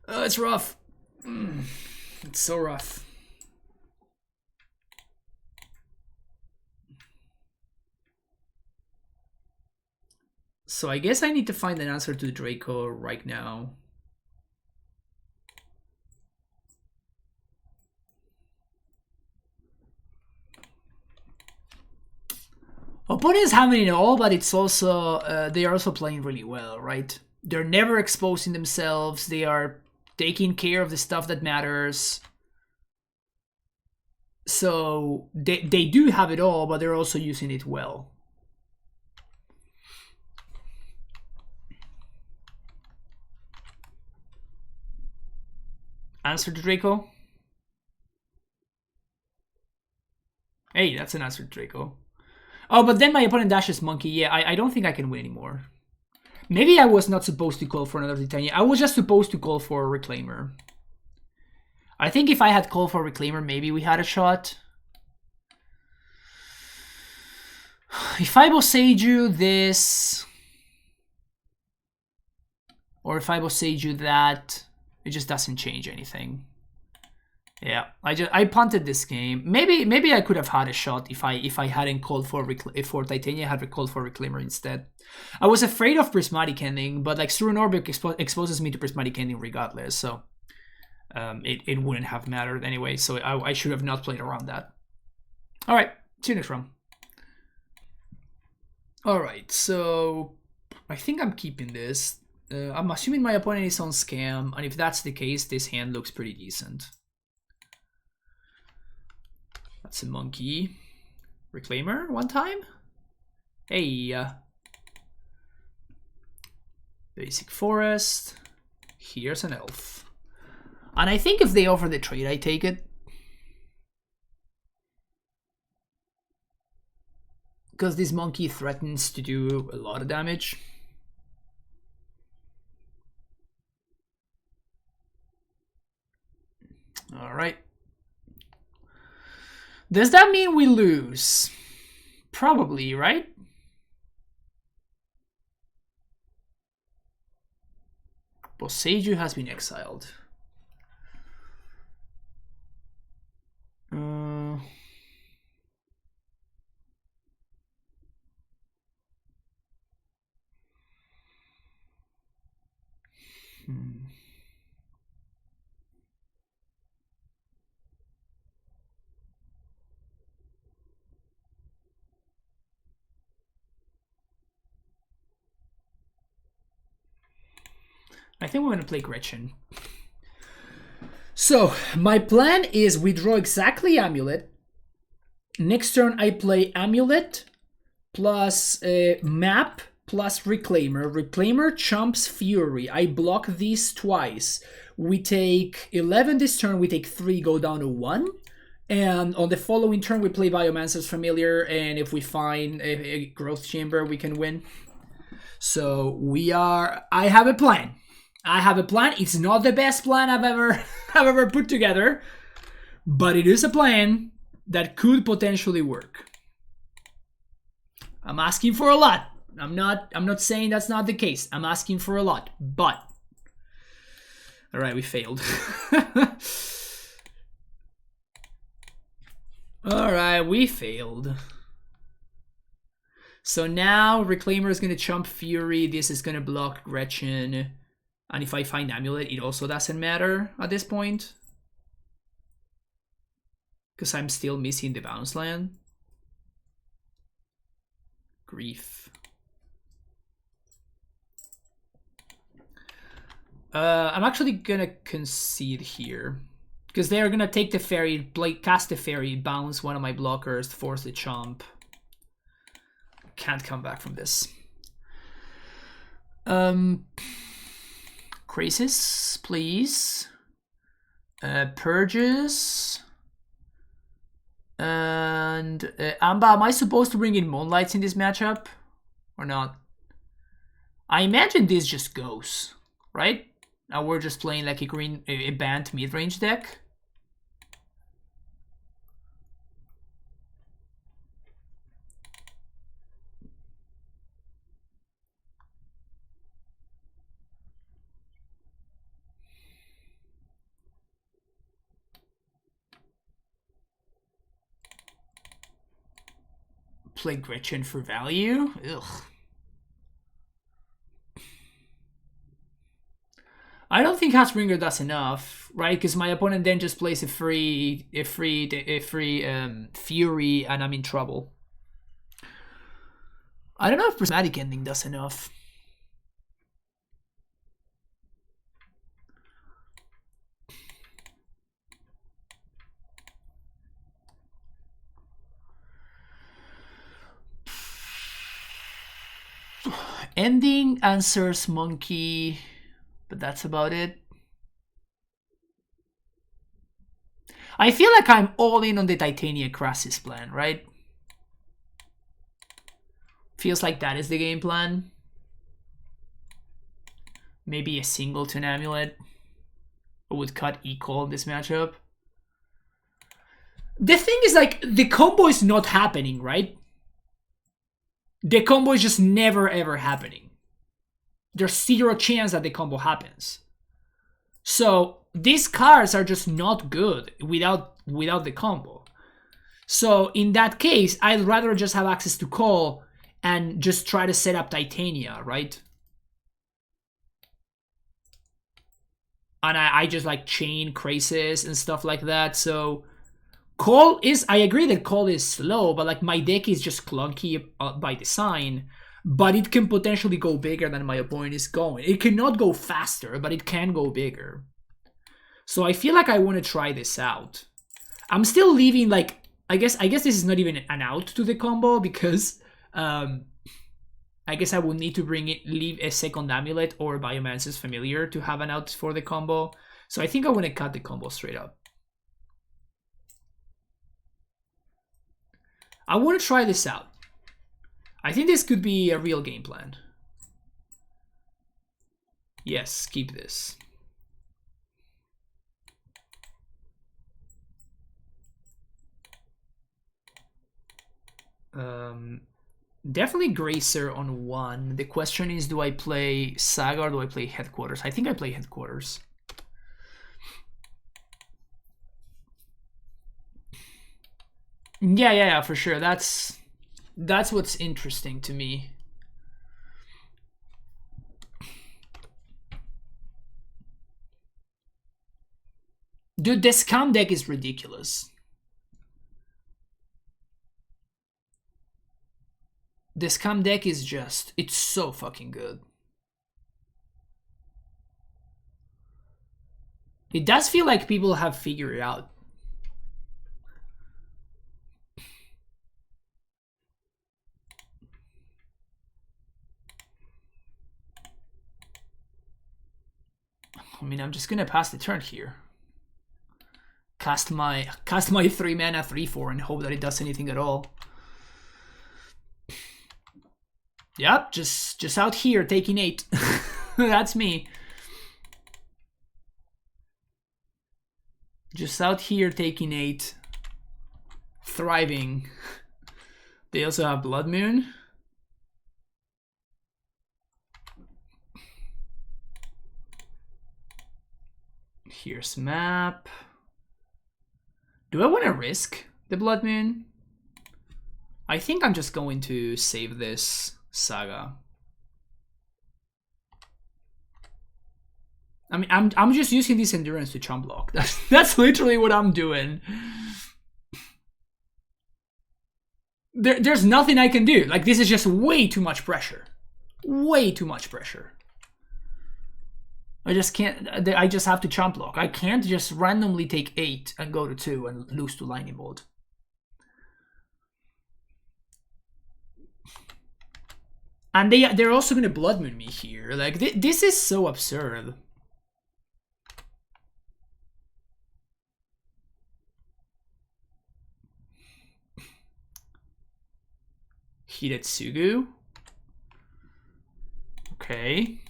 Oh, it's rough. It's so rough. So I guess I need to find an answer to the Draco right now. Opponents have it all, but it's also they are also playing really well, right? They're never exposing themselves. They are taking care of the stuff that matters. So they do have it all, but they're also using it well. Answer to Draco. Hey, that's an answer to Draco. Oh, but then my opponent dashes Monkey. Yeah, I don't think I can win anymore. Maybe I was not supposed to call for another Titania. I was just supposed to call for a Reclaimer. I think if I had called for a Reclaimer, maybe we had a shot. If I Boseiju this... Or if I Boseiju that, it just doesn't change anything. Yeah, I punted this game. Maybe I could have had a shot if I hadn't called for Titania had called for Reclaimer instead. I was afraid of Prismatic Ending, but like Struan Orbic exposes me to Prismatic Ending regardless, so it wouldn't have mattered anyway. So I should have not played around that. All right, see you next round. All right, so I think I'm keeping this. I'm assuming my opponent is on Scam, and if that's the case, this hand looks pretty decent. That's a Monkey. Reclaimer one time. Hey. Basic Forest. Here's an Elf. And I think if they offer the trade, I take it. Because this Monkey threatens to do a lot of damage. All right. Does that mean we lose? Probably, right? Boseiju has been exiled. I think we're going to play Gretchen. So, my plan is we draw exactly Amulet. Next turn I play Amulet plus Map plus Reclaimer. Reclaimer chumps Fury. I block these twice. We take 11 this turn, we take 3, go down to 1. And on the following turn we play Biomancer's Familiar, and if we find a Growth Chamber we can win. So I have a plan. I have a plan. It's not the best plan I've ever put together, but it is a plan that could potentially work. I'm asking for a lot. I'm not saying that's not the case. I'm asking for a lot, but all right, we failed. All right, we failed. So now Reclaimer is going to chump Fury. This is going to block Gretchen. And if I find Amulet, it also doesn't matter at this point. Because I'm still missing the bounce land. Grief. I'm actually going to concede here. Because they're going to take the fairy, cast the fairy, bounce one of my blockers, force the chomp. Can't come back from this. Crisis, please. Purges. And Amba, am I supposed to bring in Moonlights in this matchup? Or not? I imagine this just goes, right? Now we're just playing like a Bant mid-range deck. Play Gretchen for value? Ugh. I don't think Hatsbringer does enough, right? Because my opponent then just plays a free Fury, and I'm in trouble. I don't know if Prismatic Ending does enough. Ending answers Monkey, but that's about it. I feel like I'm all in on the Titania Crisis plan, right? Feels like that is the game plan. Maybe a singleton Amulet would cut equal in this matchup. The thing is, like, the combo is not happening, right? The combo is just never ever happening. There's 0 chance that the combo happens. So these cards are just not good without the combo. So in that case, I'd rather just have access to call and just try to set up Titania, right? And I just like chain Crisis and stuff like that. So call is, I agree that call is slow, but like my deck is just clunky by design. But it can potentially go bigger than my opponent is going. It cannot go faster, but it can go bigger. So I feel like I want to try this out. I'm still leaving, like, I guess this is not even an out to the combo, because I guess I would need to leave a second Amulet or Biomancer's Familiar to have an out for the combo. So I think I want to cut the combo straight up. I want to try this out. I think this could be a real game plan. Yes, keep this. Definitely Gracer on 1. The question is, do I play Saga or do I play Headquarters? I think I play Headquarters. Yeah, for sure. That's what's interesting to me. Dude, this scam deck is ridiculous. The scam deck is just, it's so fucking good. It does feel like people have figured it out. I mean, I'm just gonna pass the turn here. Cast my 3 mana 3/4 and hope that it does anything at all. Yep, just out here taking 8. That's me. Just out here taking 8. Thriving. They also have Blood Moon. Here's map. Do I want to risk the Blood Moon? I think I'm just going to save this Saga. I mean, I'm just using this endurance to chump block. That's literally what I'm doing. There's nothing I can do. Like, this is just way too much pressure. Way too much pressure. I just can't. I just have to chump block. I can't just randomly take 8 and go to 2 and lose to lightning bolt. And they're also gonna blood moon me here. Like, this is so absurd. Hidetsugu. Okay.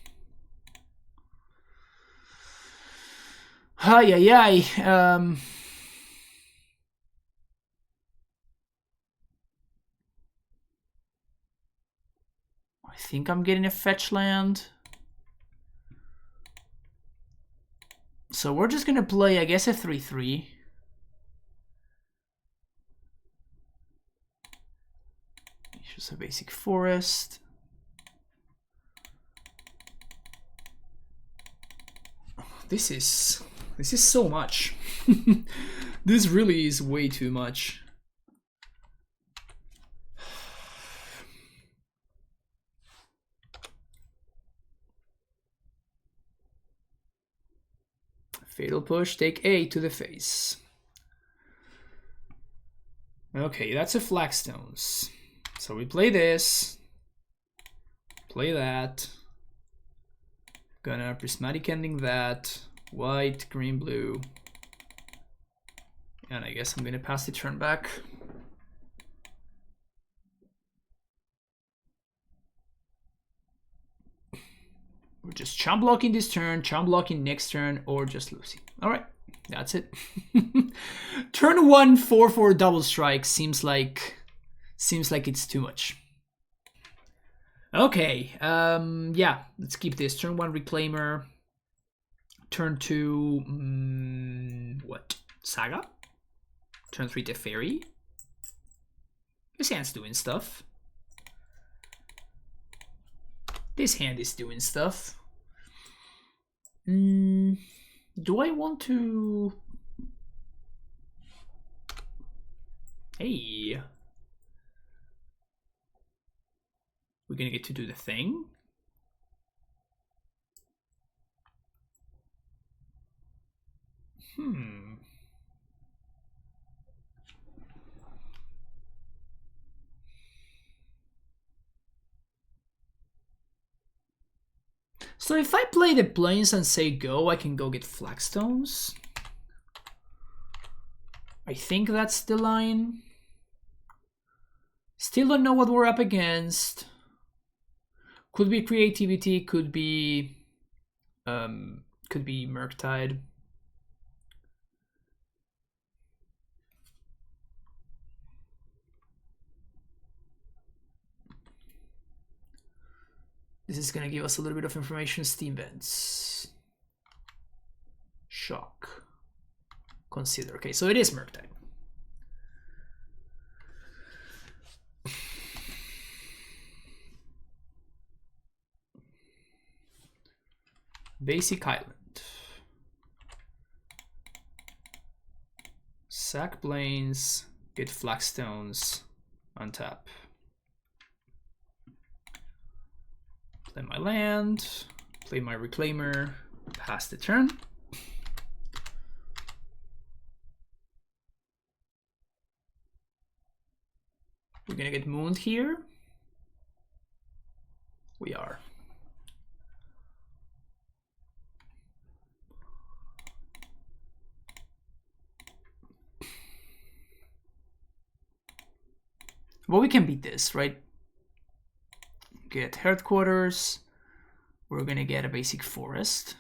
Ay, ay, ay. I think I'm getting a fetch land. So we're just gonna play, I guess, a 3/3. Just a basic forest. This is so much. This really is way too much. Fatal push, take 8 to the face. Okay, that's a Flagstones. So we play this, play that, gonna prismatic ending that, white, green, blue, and I guess I'm gonna pass the turn back. We're just chump blocking this turn, chump blocking next turn, or just losing. All right, that's it. Turn 1, 4/4 double strike seems like it's too much. Okay, yeah, let's keep this. Turn 1 Reclaimer. Turn 2, what? Saga? Turn 3 Teferi. This hand's doing stuff. This hand is doing stuff. Do I want to... Hey. We're gonna get to do the thing. So if I play the plains and say go, I can go get Flagstones. I think that's the line. Still don't know what we're up against. Could be creativity, could be Murktide. This is gonna give us a little bit of information. Steam vents. Shock. Consider. Okay, so it is Murktide. Basic Island. Sack Plains, get Flagstones, untap. Play my land, play my Reclaimer, pass the turn. We're gonna get mooned here. We are. Well, we can beat this, right? Get headquarters. We're gonna get a basic forest.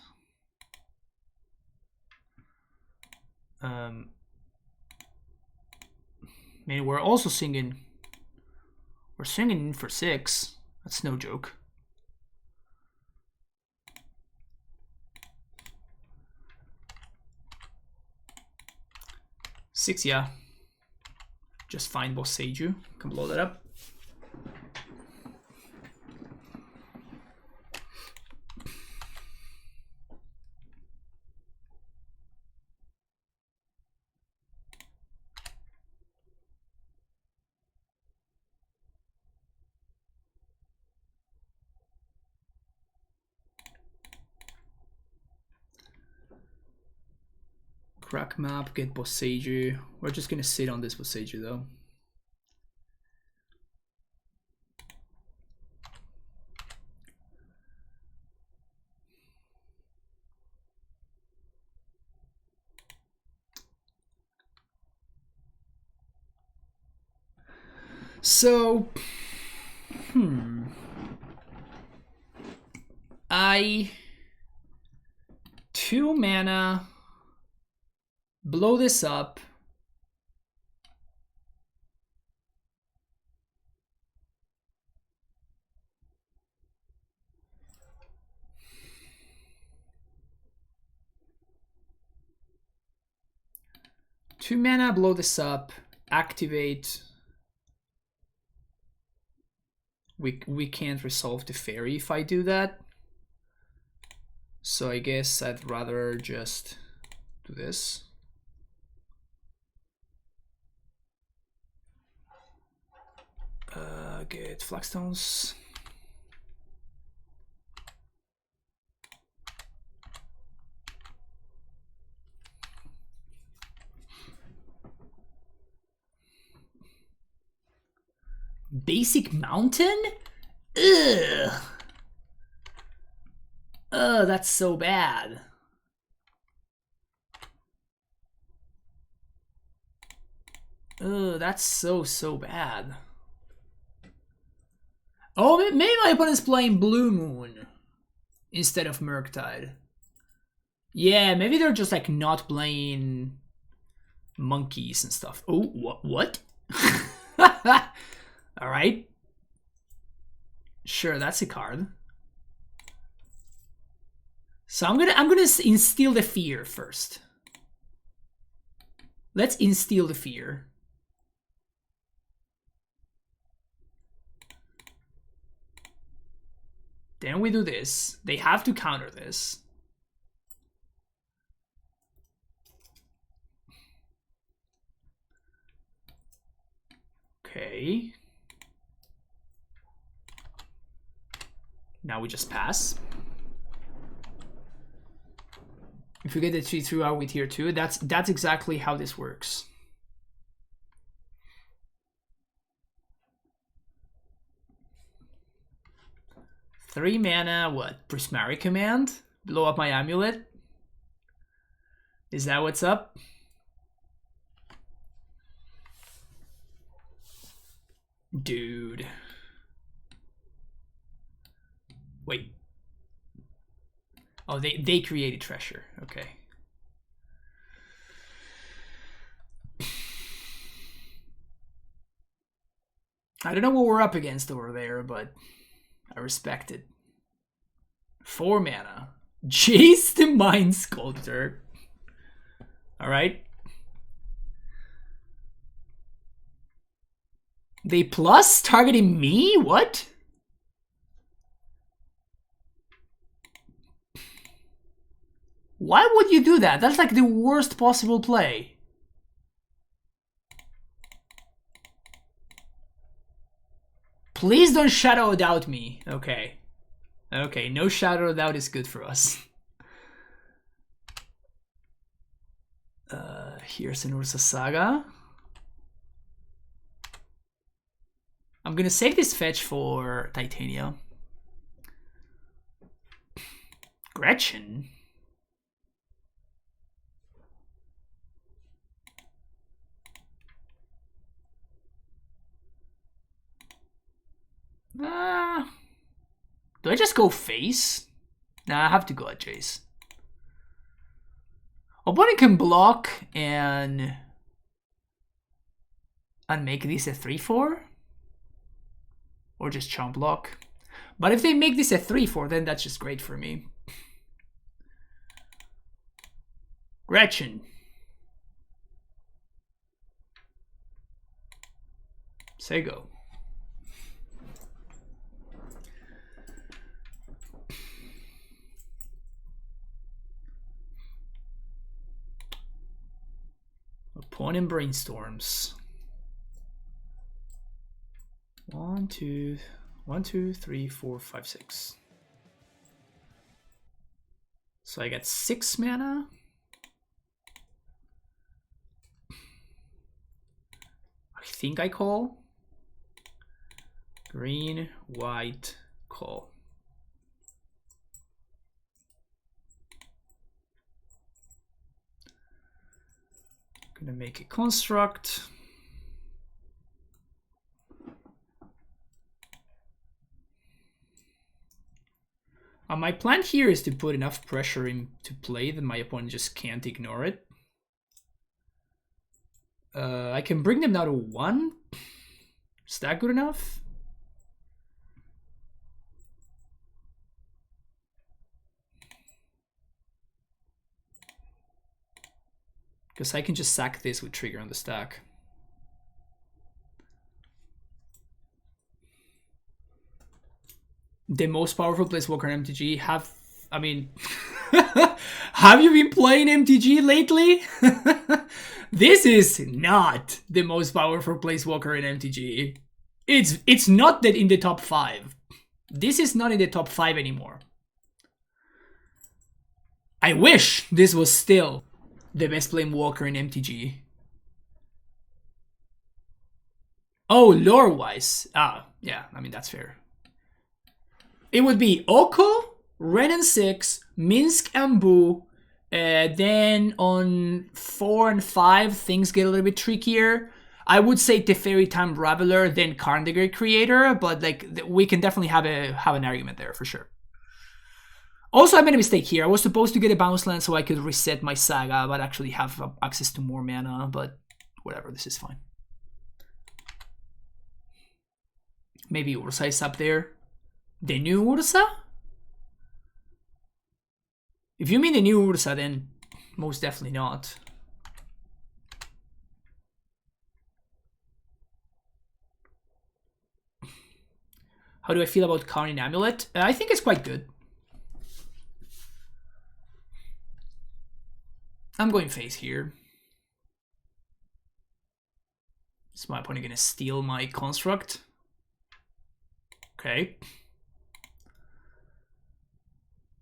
I mean, we're also singing. We're singing in for 6. That's no joke. Six, yeah. Just find Boseiju. Can blow that up. Crack map, get Boseiju. We're just gonna sit on this Boseiju though. So, I 2 mana, blow this up. Two mana, blow this up, activate. We can't resolve the fairy if I do that. So I guess I'd rather just do this. Get Flagstones. Basic Mountain? Ugh. Ugh, that's so bad. Ugh, that's so bad. Oh, maybe my opponent's playing Blue Moon instead of Murktide. Yeah, maybe they're just like not playing monkeys and stuff. Oh, what? All right. Sure, that's a card. So I'm gonna instill the fear first. Let's instill the fear. Then we do this. They have to counter this. Okay. Now we just pass. If we get the 3/2 out with tier 2, that's exactly how this works. Three mana, what? Prismari Command? Blow up my amulet? Is that what's up? Dude. Wait. Oh, they created treasure. Okay. I don't know what we're up against over there, but I respect it. 4 mana. Jace the Mind Sculptor. Alright. They plus targeting me? What? Why would you do that? That's like the worst possible play. Please don't Shadow Doubt me. Okay. Okay, no Shadow Doubt is good for us. Here's an Ursa Saga. I'm gonna save this fetch for Titania. Gretchen? Do I just go face? Nah, I have to go at Jace. Opponent can block and make this a 3/4? Or just chomp block. But if they make this a 3/4, then that's just great for me. Gretchen. Say go. Opponent brainstorms. 1, 2, 3, 4, 5, 6. So I get 6 mana. I think I call. Green, white, call. Gonna make a construct. My plan here is to put enough pressure into play that my opponent just can't ignore it. I can bring them down to 1. Is that good enough? Because I can just sack this with trigger on the stack. The most powerful planeswalker in MTG have you been playing MTG lately? This is not the most powerful planeswalker in MTG. It's not that in the top 5. This is not in the top 5 anymore. I wish this was still the best planeswalker in MTG. Oh, lore-wise. Yeah, I mean, that's fair. It would be Oko, Ren and 6, Minsk and Boo. Then on 4 and 5, things get a little bit trickier. I would say Teferi Time Raveler, then Karn the Great Creator, but like we can definitely have an argument there for sure. Also, I made a mistake here. I was supposed to get a bounce land so I could reset my Saga, but actually have access to more mana, but whatever, this is fine. Maybe Ursa is up there. The new Ursa? If you mean the new Ursa, then most definitely not. How do I feel about Karn Amulet? I think it's quite good. I'm going face here. Is my opponent gonna steal my construct? Okay.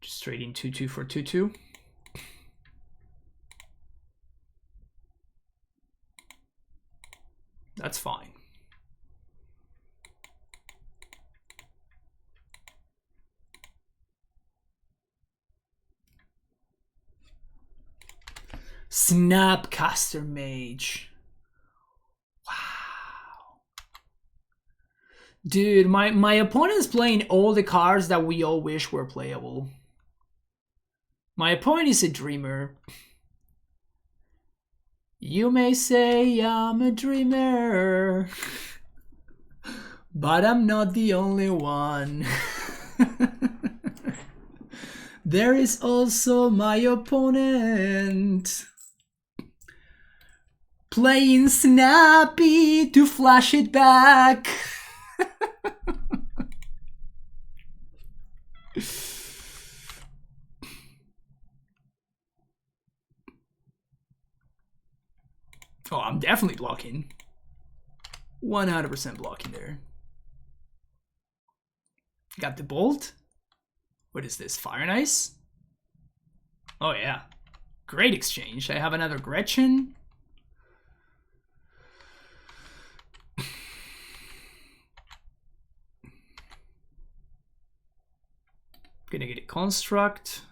Just trading 2/2 for 2/2. That's fine. Snapcaster Mage. Wow. Dude, my opponent's playing all the cards that we all wish were playable. My opponent is a dreamer. You may say I'm a dreamer, but I'm not the only one. There is also my opponent playing Snappy to flash it back. Oh, I'm definitely blocking. 100% blocking there. Got the bolt. What is this? Fire and Ice? Oh yeah. Great exchange. I have another Gretchen. Gonna get a construct.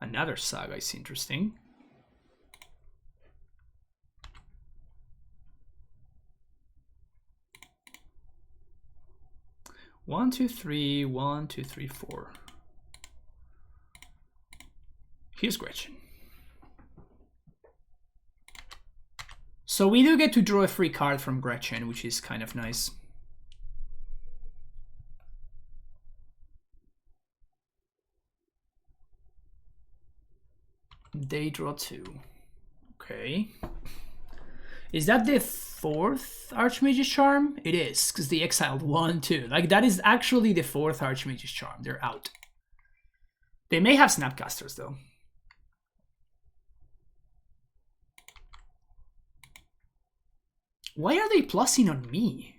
Another Saga is interesting. One, two, three, 1, 2, 3, 4. Here's Gretchen. So we do get to draw a free card from Gretchen, which is kind of nice. They draw 2. Okay. Is that the 4th Archmage's Charm? It is, because they exiled 1, 2. Like, that is actually the 4th Archmage's Charm. They're out. They may have Snapcasters, though. Why are they plussing on me?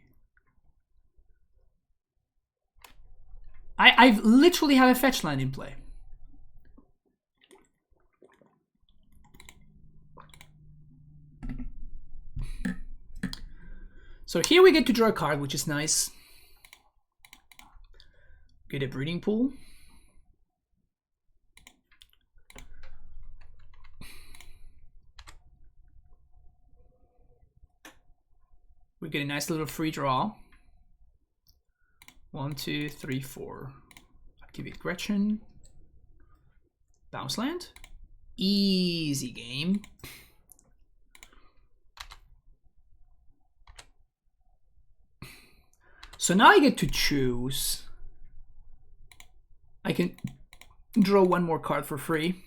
I literally have a fetch land in play. So here we get to draw a card, which is nice. Get a breeding pool. We get a nice little free draw. 1, 2, 3, 4. Activate Gretchen. Bounce land. Easy game. So now I get to choose. I can draw 1 more card for free.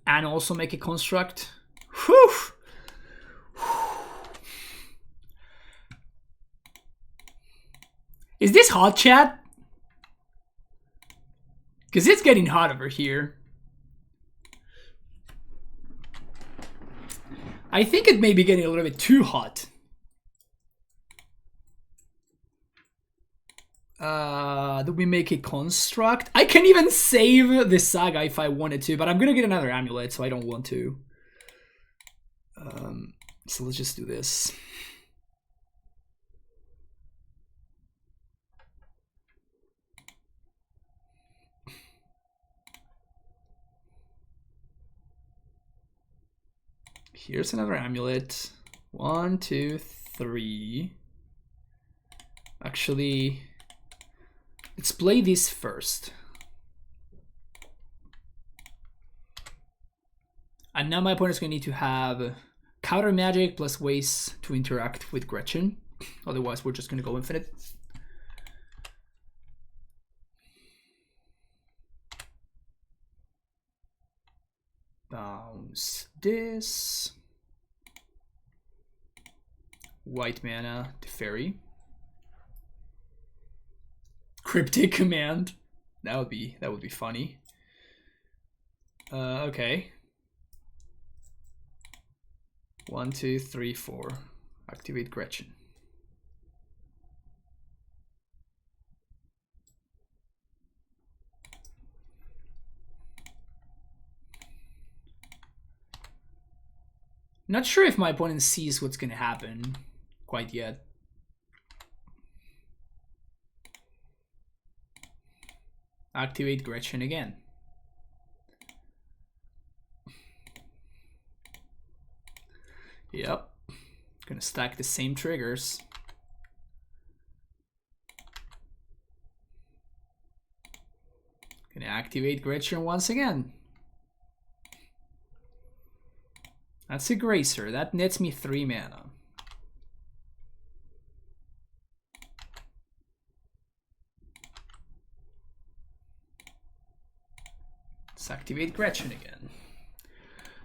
And also make a construct. Whew! Is this hot, chat? Because it's getting hot over here. I think it may be getting a little bit too hot. Do we make a construct? I can even save the saga if I wanted to, but I'm gonna get another amulet, so I don't want to. So let's just do this. Here's another amulet. 1, 2, 3. Actually, let's play this first. And now my opponent's gonna need to have counter magic plus ways to interact with Gretchen. Otherwise, we're just gonna go infinite. Bounce this. White mana to fairy. Cryptic command. That would be funny. Okay. 1, 2, 3, 4. Activate Gretchen. Not sure if my opponent sees what's gonna happen quite yet. Activate Gretchen again. Yep. Gonna stack the same triggers. Gonna activate Gretchen once again. That's a Gracer. That nets me 3 mana. Let's activate Gretchen again.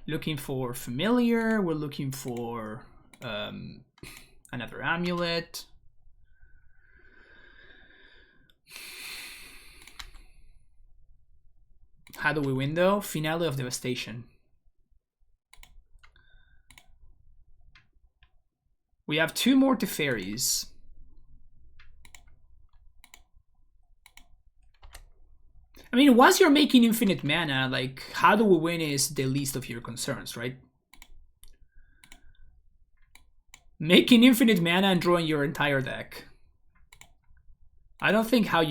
Looking for familiar. We're looking for another amulet. How do we win though? Finale of Devastation. We have 2 more Teferis. I mean, once you're making infinite mana, like, how do we win is the least of your concerns, right? Making infinite mana and drawing your entire deck. I don't think how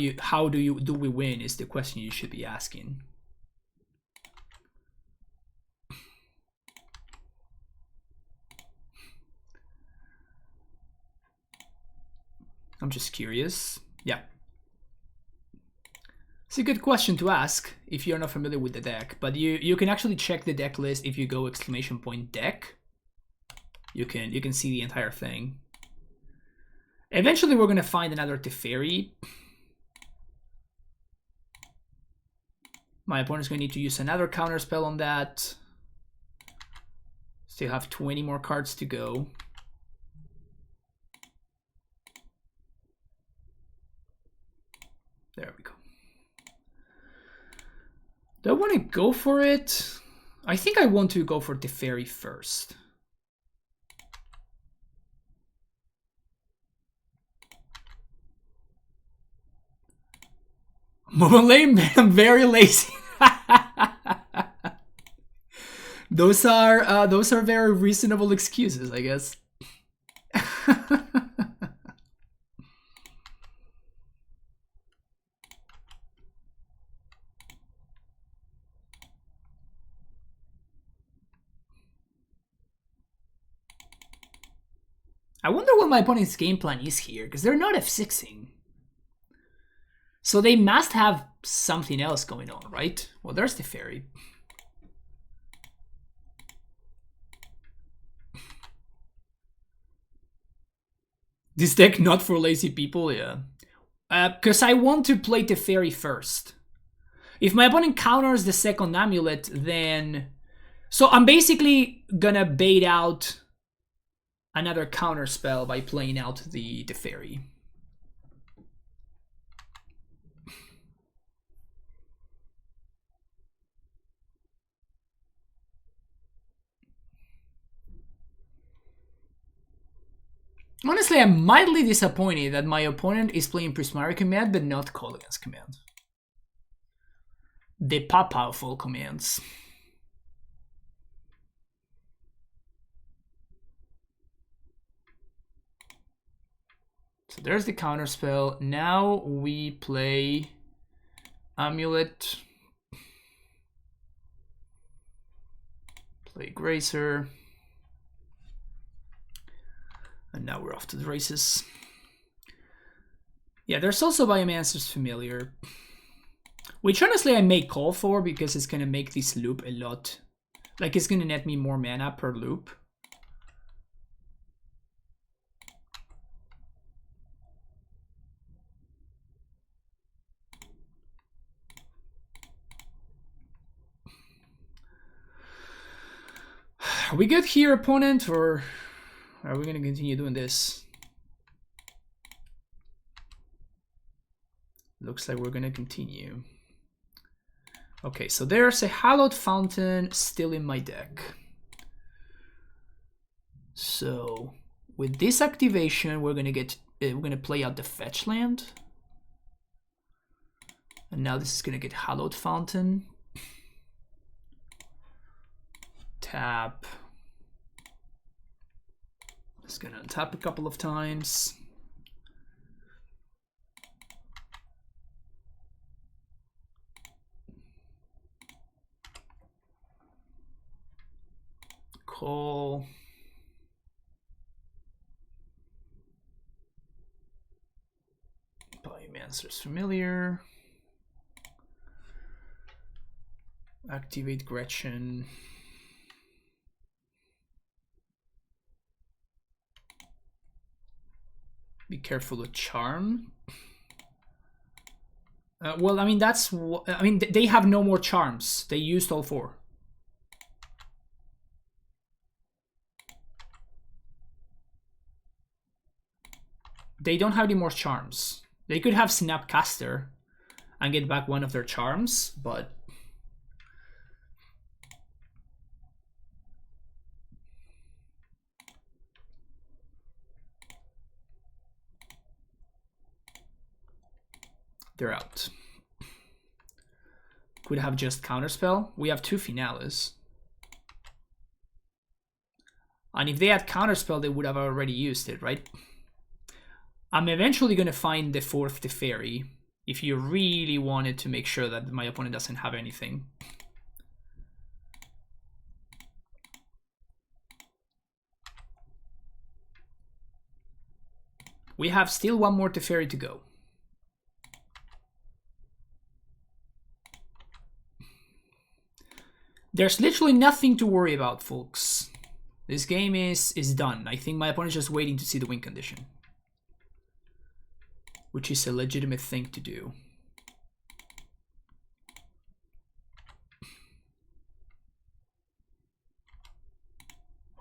do we win is the question you should be asking. I'm just curious. Yeah. It's a good question to ask if you're not familiar with the deck, but you can actually check the deck list if you go !deck. You can see the entire thing. Eventually we're gonna find another Teferi. My opponent's gonna need to use another counter spell on that. Still have 20 more cards to go. There we go. Do I want to go for it? I think I want to go for the fairy first. I'm very lazy. Those are very reasonable excuses, I guess. I wonder what my opponent's game plan is here, because they're not F6ing. So they must have something else going on, right? Well, there's the fairy. This deck not for lazy people, yeah. Because I want to play the fairy first. If my opponent counters the second amulet, then... So I'm basically gonna bait out another counter spell by playing out the fairy. Honestly, I'm mildly disappointed that my opponent is playing Prismari Command but not Kolaghan's Command. The powerful commands. So there's the counter spell. Now we play Amulet. Play Grazer. And now we're off to the races. Yeah, there's also Biomancer's Familiar, which honestly I may call for because it's going to make this loop a lot. Like, it's going to net me more mana per loop. Are we good here, opponent, or are we going to continue doing this? Looks like we're going to continue. Okay, so there's a Hallowed Fountain still in my deck. So with this activation, we're going to play out the fetch land. And now this is going to get Hallowed Fountain. Tap. Just going to untap a couple of times. Call. Biomancer's Familiar. Activate Gretchen. Be careful with Charm. Well, I mean, that's what... I mean, they have no more charms. They used all 4. They don't have any more charms. They could have Snapcaster and get back one of their charms, but... they're out. Could have just Counterspell. We have 2 Finales. And if they had Counterspell, they would have already used it, right? I'm eventually going to find the 4th Teferi if you really wanted to make sure that my opponent doesn't have anything. We have still 1 more Teferi to go. There's literally nothing to worry about, folks. This game is done. I think my opponent's just waiting to see the win condition, which is a legitimate thing to do.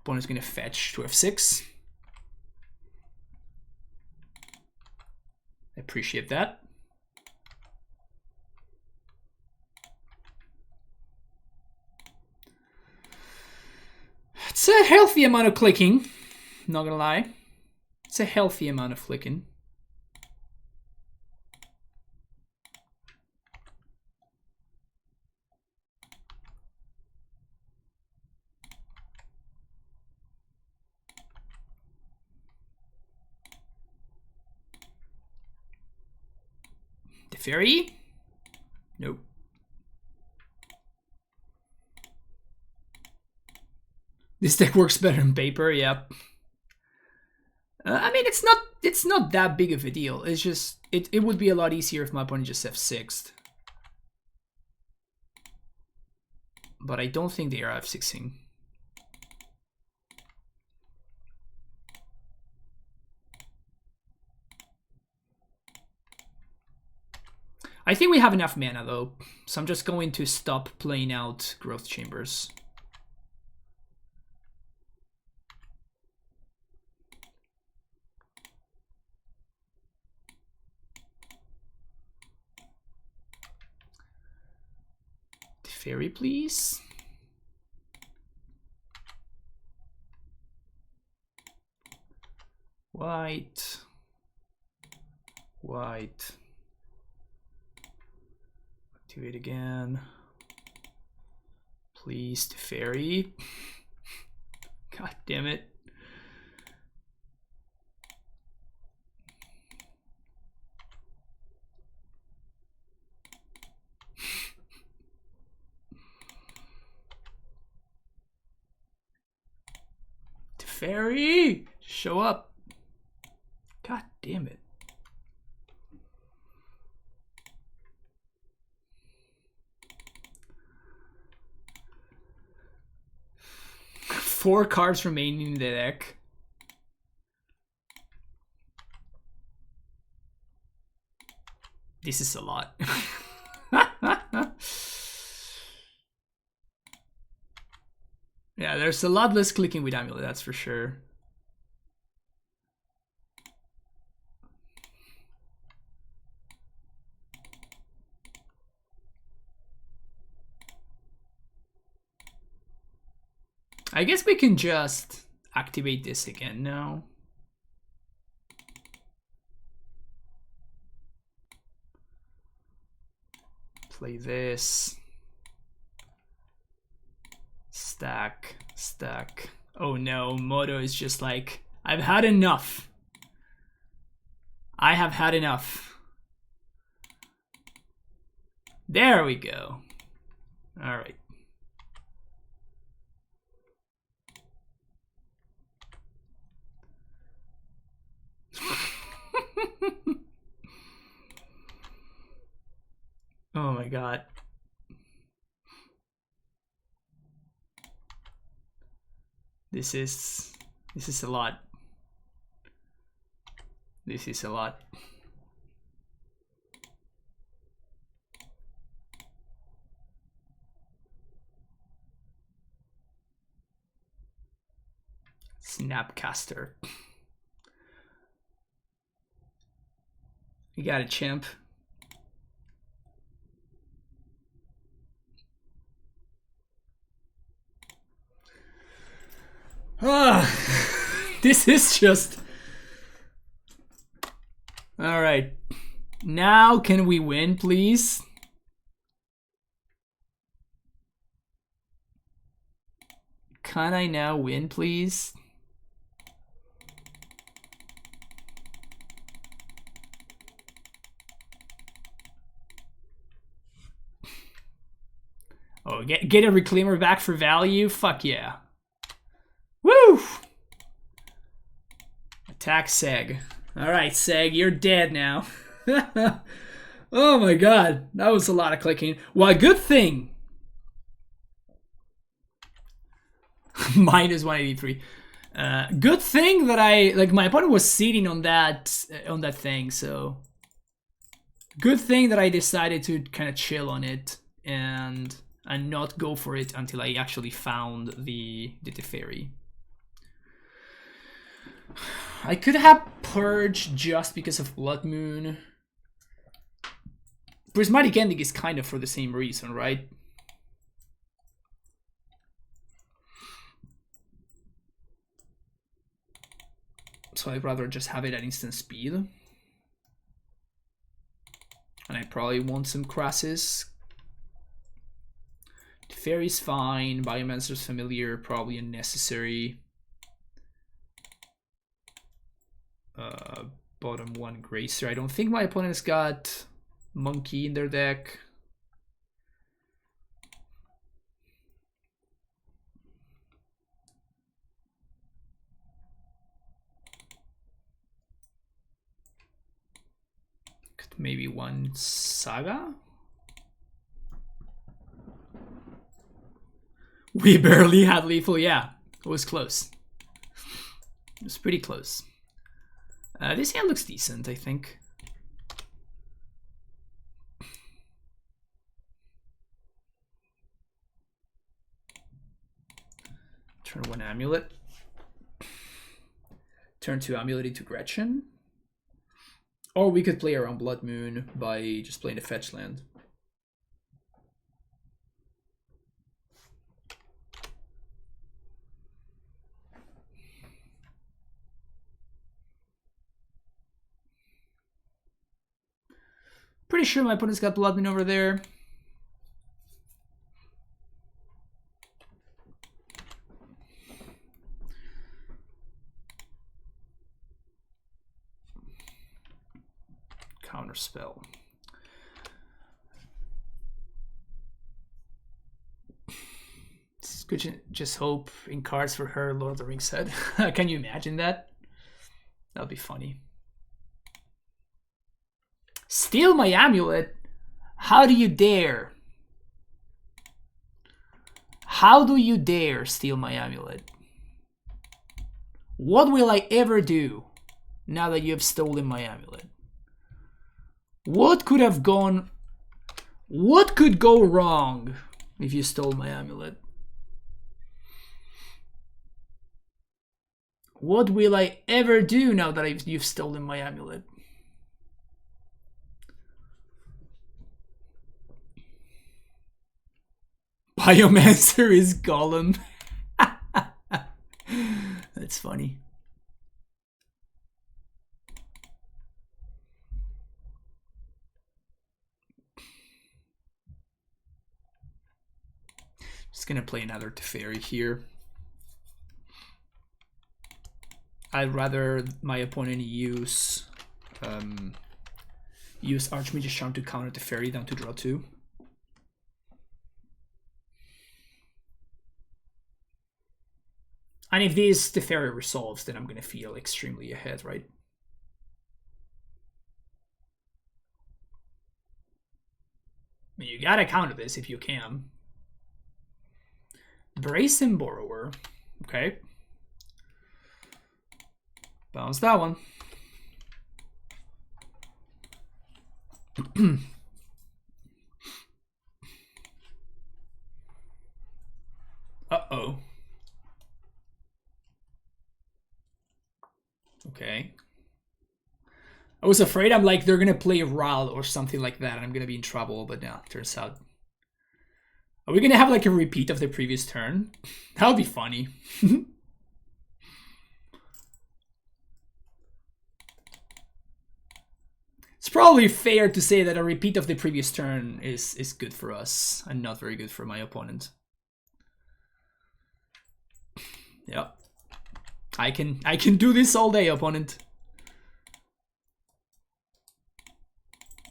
Opponent's gonna fetch to f6. I appreciate that. It's a healthy amount of clicking, not gonna lie. It's a healthy amount of flicking. The fairy? Nope. This deck works better on paper, yep. I mean, it's not that big of a deal. It's just it would be a lot easier if my opponent just f6'd. But I don't think they are f6ing. I think we have enough mana though, so I'm just going to stop playing out Growth Chambers. The fairy, please. White. White. Activate again. Please, the fairy. God damn it. The fairy! Show up. God damn it. Four cards remaining in the deck. This is a lot. Yeah, there's a lot less clicking with Amulet, that's for sure. I guess we can just activate this again now. Play this. Stack, stack. Oh no, Moto is just like, I've had enough. I have had enough. There we go. All right. Oh my god. This is a lot. This is a lot. Snapcaster. You got it, champ. This is just... All right. Now can we win, please? Can I now win, please? Oh, get a Reclaimer back for value? Fuck yeah. Woo! Attack Seg. Alright, Seg, you're dead now. Oh my god, that was a lot of clicking. Well, good thing. Minus 183. Good thing that my opponent was sitting on that thing, so good thing that I decided to kind of chill on it and not go for it until I actually found the Teferi. I could have Purge just because of Blood Moon. Prismatic Ending is kind of for the same reason, right? So I'd rather just have it at instant speed. And I probably want some Crassus. Fairy's fine. Biomancer's Familiar, probably unnecessary. Bottom one Gracer. I don't think my opponent's got Monkey in their deck. Could maybe one Saga? We barely had lethal, yeah. It was close. It was pretty close. This hand looks decent, I think. Turn one Amulet. Turn two Amulet into Gretchen. Or we could play around Blood Moon by just playing the fetch land. Pretty sure my opponent's got Blood Moon over there. Counter spell. Could just hope in cards for her Lord of the Rings head. Can you imagine that? That'll be funny. Steal my amulet? How do you dare? How do you dare steal my amulet? What will I ever do now that you have stolen my amulet? What could have gone... What could go wrong if you stole my amulet? What will I ever do now that you've stolen my amulet? Biomancer is Gollum. That's funny. Just gonna play another Teferi here. I'd rather my opponent use Archmage's Charm to counter Teferi than to draw two. And if this Teferi resolves, then I'm gonna feel extremely ahead, right? I mean, you gotta counter this if you can. Brazen Borrower. Okay. Bounce that one. Uh-oh. Okay. I was afraid I'm like, they're gonna play Ral or something like that, and I'm gonna be in trouble, but no, turns out. Are we gonna have like a repeat of the previous turn? That would be funny. It's probably fair to say that a repeat of the previous turn is good for us and not very good for my opponent. Yep. I can do this all day, opponent.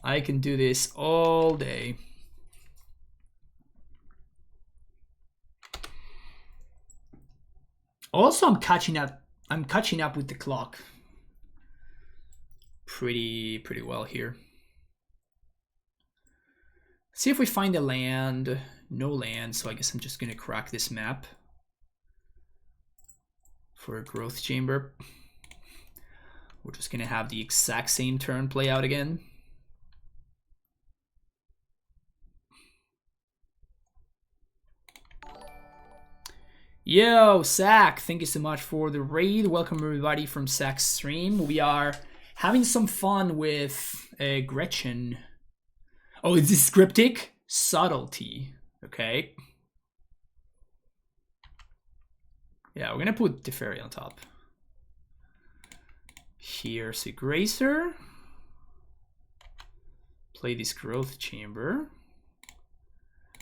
I can do this all day. Also, I'm catching up with the clock. Pretty well here. See if we find a land. No land, so I guess I'm just gonna crack this map for a growth chamber. We're just gonna have the exact same turn play out again. Yo, Zach, thank you so much for the raid. Welcome everybody from Zach's stream. We are having some fun with Gretchen. Oh, is this cryptic? Subtlety. Okay. Yeah, we're gonna put Teferi on top. Here's a Grazer. Play this Growth Chamber.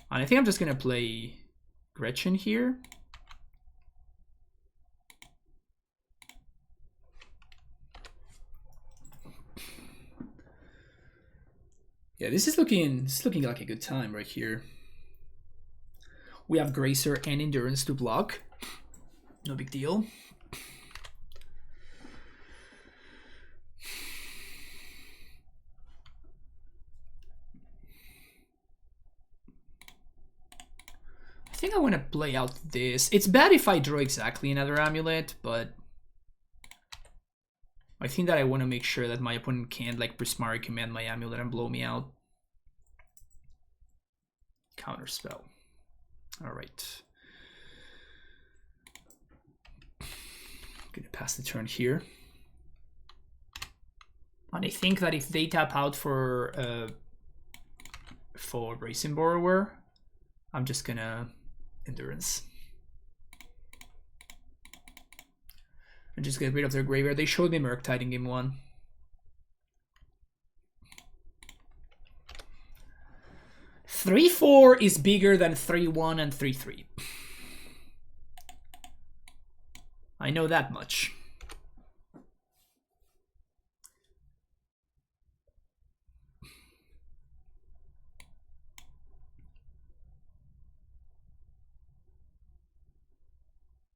And I think I'm just gonna play Gretchen here. Yeah, this is looking like a good time right here. We have Grazer and Endurance to block. No big deal. I think I want to play out this. It's bad if I draw exactly another amulet, but I think that I want to make sure that my opponent can't like Prismari command my amulet and blow me out. Counterspell. All right. Gonna pass the turn here. And I think that if they tap out for Bracing Borrower, I'm just gonna Endurance. And just get rid of their graveyard. They showed me Murktide in game 1. (3-4) is bigger than 3-1 and 3-3. I know that much.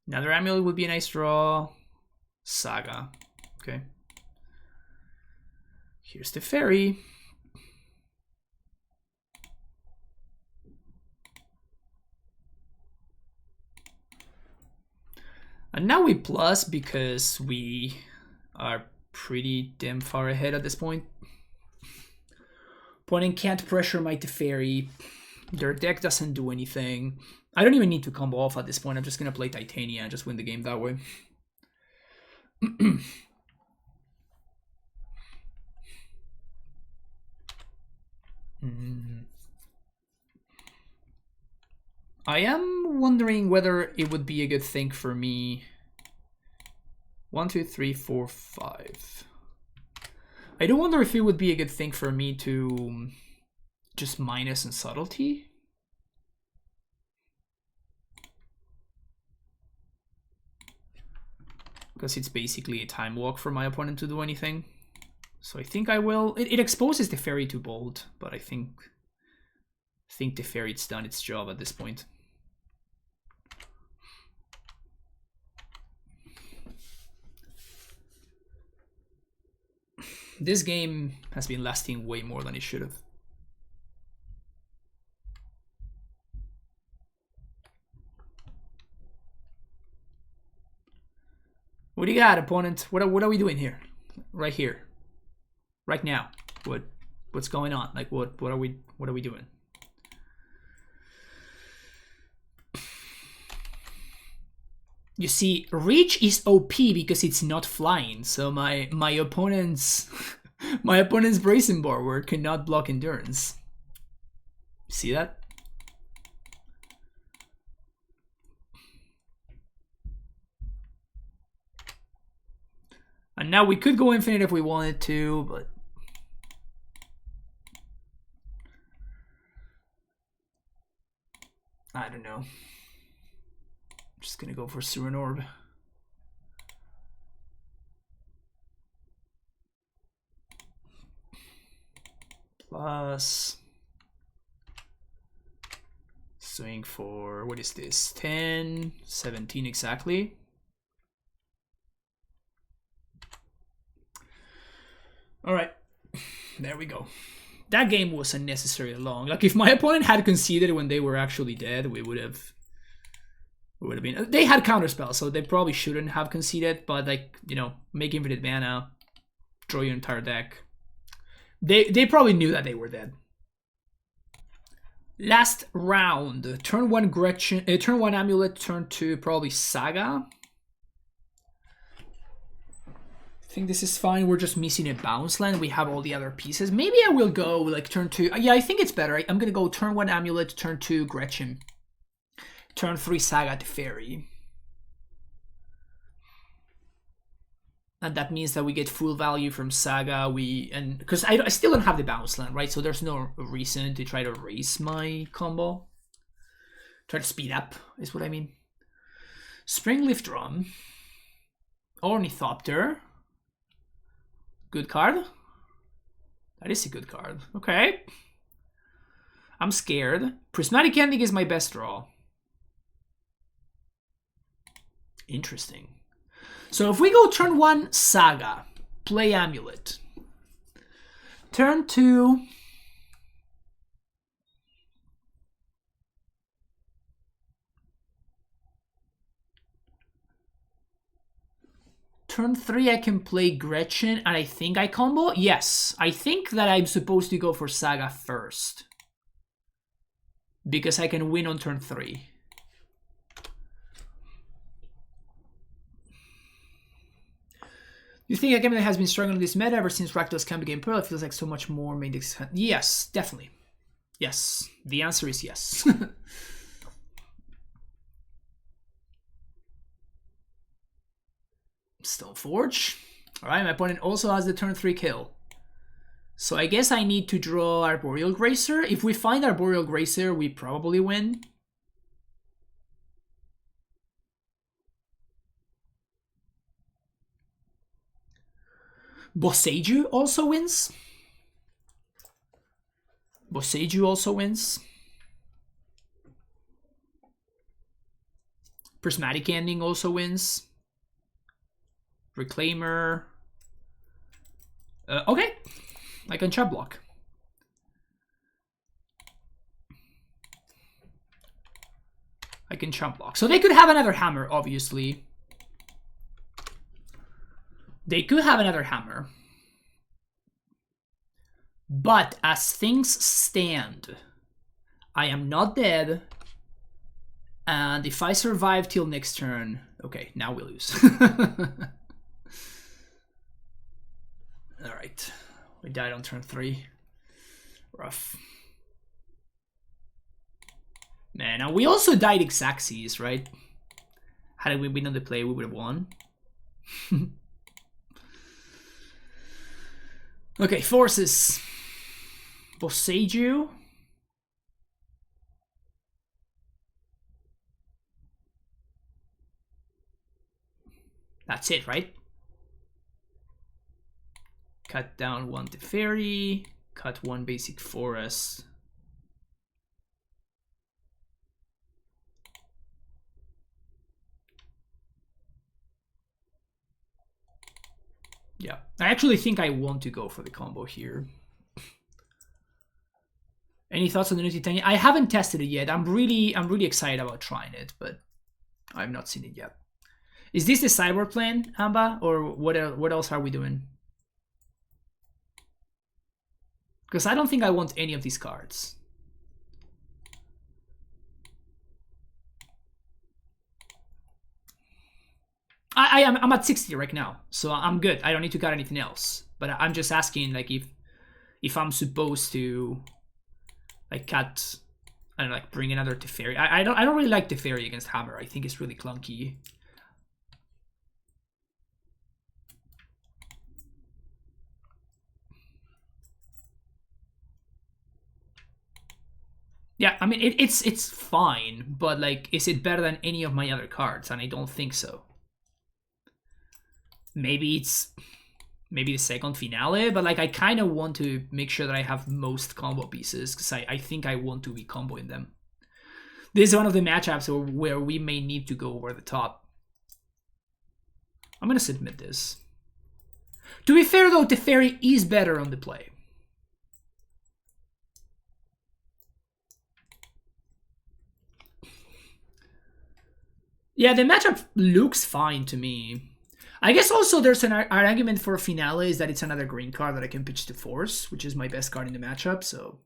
Another amulet would be a nice draw. Saga. Okay. Here's the Fairy. And now we plus because we are pretty damn far ahead at this point. Opponent can't pressure my Teferi. Their deck doesn't do anything. I don't even need to combo off at this point. I'm just gonna play Titania and just win the game that way. I am wondering whether it would be a good thing for me. 1, 2, 3, 4, 5. I do wonder if it would be a good thing for me to just minus in Subtlety. Because it's basically a time walk for my opponent to do anything. So I think I will. It exposes the Fairy to bold, but I think the Fairy's done its job at this point. This game has been lasting way more than it should have. What do you got, opponent? What are we doing here? Right here. Right now. What's going on? Like what are we doing? You see, Reach is OP because it's not flying. So my opponent's Bracing Borrower cannot block Endurance. See that? And now we could go infinite if we wanted to, but I don't know. I'm just gonna go for Surin Orb. Plus swing for, what is this? 10, 17 exactly. All right, there we go. That game was unnecessarily long. Like if my opponent had conceded when they were actually dead, we would have been. They had counterspell, so they probably shouldn't have conceded. But like, you know, make infinite mana, draw your entire deck. They probably knew that they were dead. Last round. Turn 1 Gretchen, turn 1 Amulet, turn 2 probably Saga. I think this is fine. We're just missing a bounce land. We have all the other pieces. Maybe I will go like turn 2. Yeah, I think it's better. I'm gonna go turn 1 Amulet, turn 2 Gretchen. Turn 3 Saga Teferi. And that means that we get full value from Saga. Because I still don't have the bounce land, right? So there's no reason to try to raise my combo. Try to speed up is what I mean. Springleaf Drum. Ornithopter. Good card. That is a good card. Okay. I'm scared. Prismatic Ending is my best draw. Interesting. So if we go turn 1 Saga, play Amulet. Turn 2 turn 3 I can play Gretchen and I think I combo? Yes, I think that I'm supposed to go for Saga first. Because I can win on turn 3. You think a game that has been struggling in this meta ever since Rakdos came to Game Pearl? It feels like so much more made this. Yes, definitely. Yes. The answer is yes. Stoneforge. Alright, my opponent also has the turn 3 kill. So I guess I need to draw Arboreal Gracer. If we find Arboreal Gracer, we probably win. Boseiju also wins. Boseiju also wins. Prismatic Ending also wins. Reclaimer. Okay. I can chop block. I can chump block. So they could have another hammer, obviously. They could have another hammer. But as things stand, I am not dead. And if I survive till next turn... Okay, now we lose. Alright. We died on turn 3. Rough. Man, and we also died Xaxes, right? Had we been on the play, we would have won. Okay, forces. Boseiju. That's it, right? Cut down 1 Teferi. Cut 1 basic forest. Yeah, I actually think I want to go for the combo here. Any thoughts on the new Titania? I haven't tested it yet. I'm really excited about trying it, but I've not seen it yet. Is this the cyber plan, Amba, or what else are we doing? Because I don't think I want any of these cards. I'm at 60 right now, so I'm good. I don't need to cut anything else. But I'm just asking, like, if I'm supposed to, like, cut, I don't know, like, bring another Teferi. I don't really like Teferi against Hammer. I think it's really clunky. Yeah, I mean, it's fine, but, like, is it better than any of my other cards? And I don't think so. Maybe it's the second finale, but, like, I kind of want to make sure that I have most combo pieces, because I think I want to be comboing them. This is one of the matchups where we may need to go over the top. I'm going to submit this. To be fair, though, Teferi is better on the play. Yeah, the matchup looks fine to me. I guess also there's an argument for finale is that it's another green card that I can pitch to force, which is my best card in the matchup, so...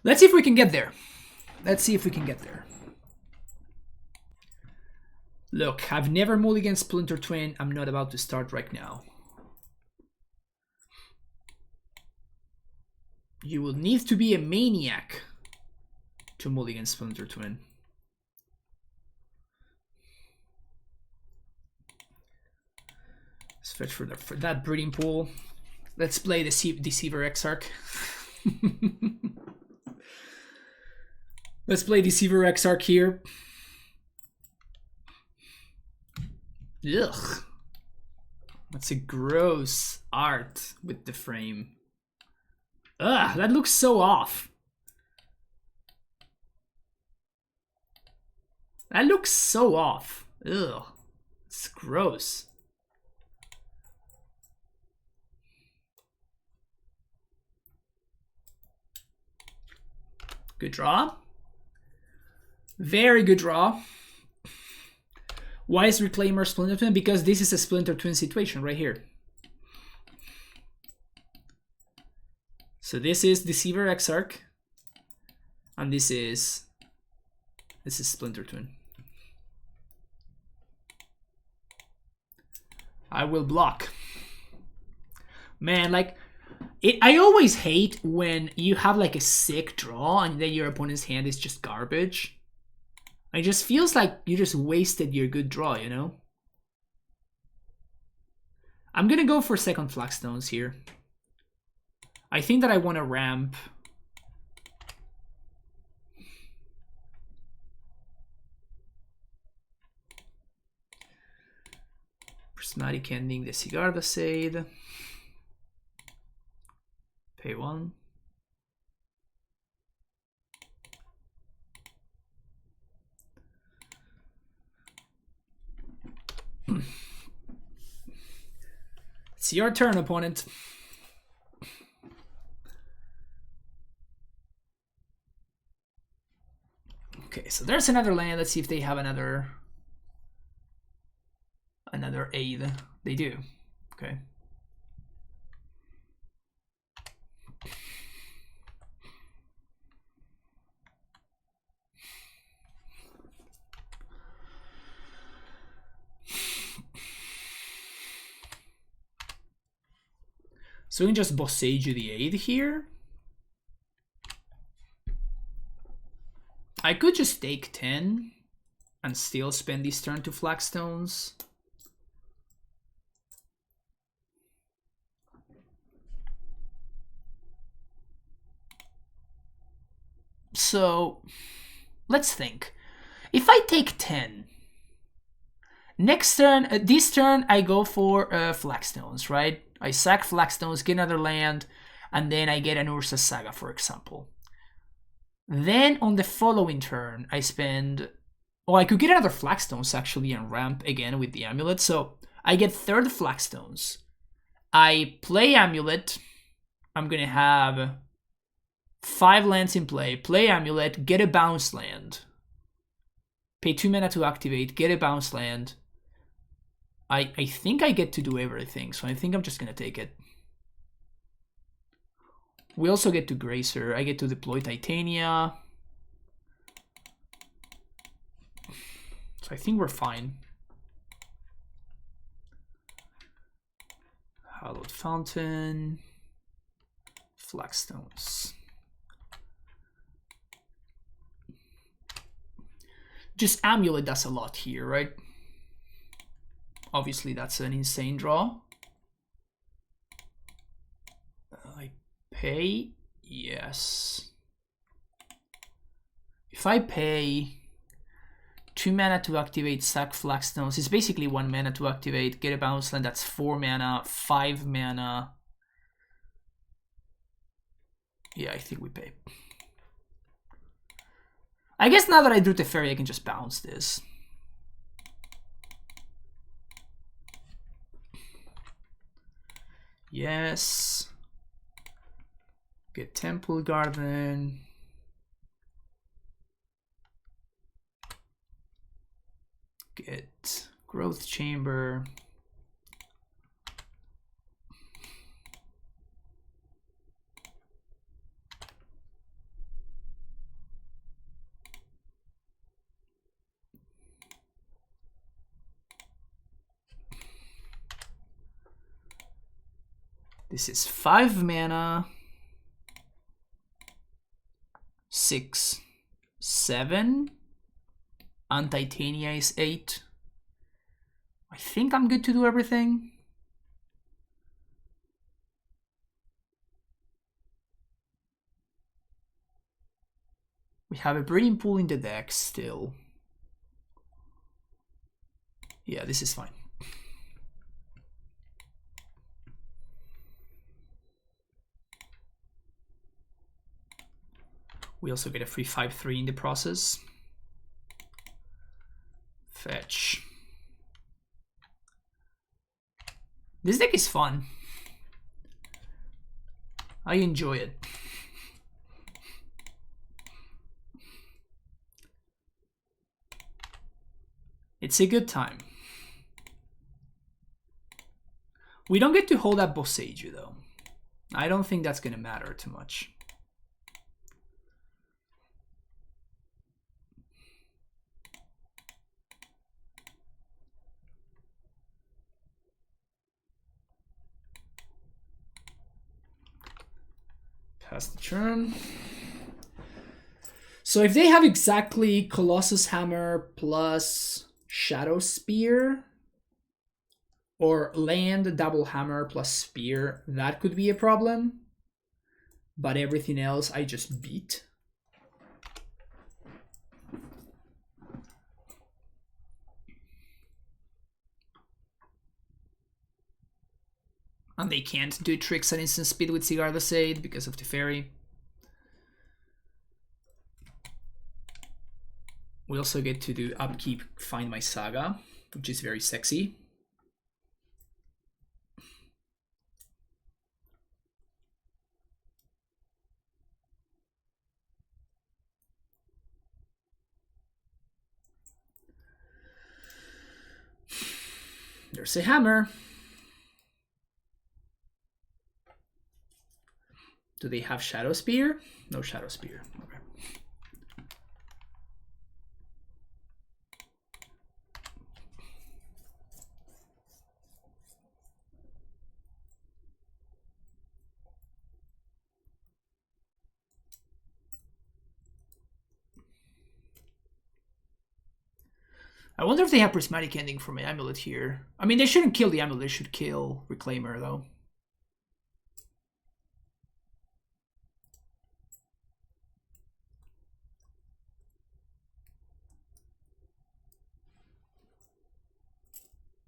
Let's see if we can get there. Let's see if we can get there. Look, I've never mulliganed Splinter Twin. I'm not about to start right now. You will need to be a maniac to mulligan Splinter Twin. Let's fetch for that breeding pool. Let's play the Deceiver Exarch. Let's play Deceiver Exarch here. Ugh. That's a gross art with the frame. Ugh, that looks so off. That looks so off. Ugh. It's gross. Good draw. Very good draw. Why is Reclaimer Splinter Twin? Because this is a Splinter Twin situation right here. So this is Deceiver Exarch. And this is Splinter Twin. I will block. Man, like, I always hate when you have like a sick draw and then your opponent's hand is just garbage. It just feels like you just wasted your good draw, you know? I'm gonna go for second Flagstones here. I think that I want to ramp. Prismatic Ending, the Sigarda Shade. Pay 1. It's your turn, opponent. Okay, so there's another land. Let's see if they have another aid. They do. Okay. So we can just Bossage the aid here. I could just take 10 and still spend this turn to Flagstones. So let's think. If I take 10, next turn, this turn I go for Flagstones, right? I sack Flagstones, get another land, and then I get an Ursa Saga, for example. Then on the following turn, I spend... Oh, I could get another Flagstones, actually, and ramp again with the Amulet. So I get third Flagstones. I play Amulet. I'm going to have 5 lands in play. Play Amulet, get a bounce land. Pay 2 mana to activate, get a bounce land. I think I get to do everything, so I think I'm just going to take it. We also get to Gracer. I get to deploy Titania. So I think we're fine. Hallowed Fountain. Flagstones. Just Amulet does a lot here, right? Obviously, that's an insane draw. I pay? Yes. If I pay 2 mana to activate sack Flagstones, it's basically 1 mana to activate, get a bounce land, that's 4 mana, 5 mana. Yeah, I think we pay. I guess now that I drew Teferi, I can just bounce this. Yes. Get Temple Garden. Get Growth Chamber. This is 5 mana. 6, 7. And Titania is 8. I think I'm good to do everything. We have a breeding pool in the deck still. Yeah, this is fine. We also get a free 5/3 in the process. Fetch. This deck is fun. I enjoy it. It's a good time. We don't get to hold that Boseiju though. I don't think that's gonna matter too much. Pass the turn. So if they have exactly Colossus Hammer plus Shadow Spear, or land double hammer plus spear, that could be a problem. But everything else I just beat. And they can't do tricks at instant speed with Cigar the Sade because of the fairy. We also get to do upkeep Find My Saga, which is very sexy. There's a hammer. Do they have Shadow Spear? No Shadow Spear. Okay. I wonder if they have Prismatic Ending from an Amulet here. I mean, they shouldn't kill the Amulet, they should kill Reclaimer, though.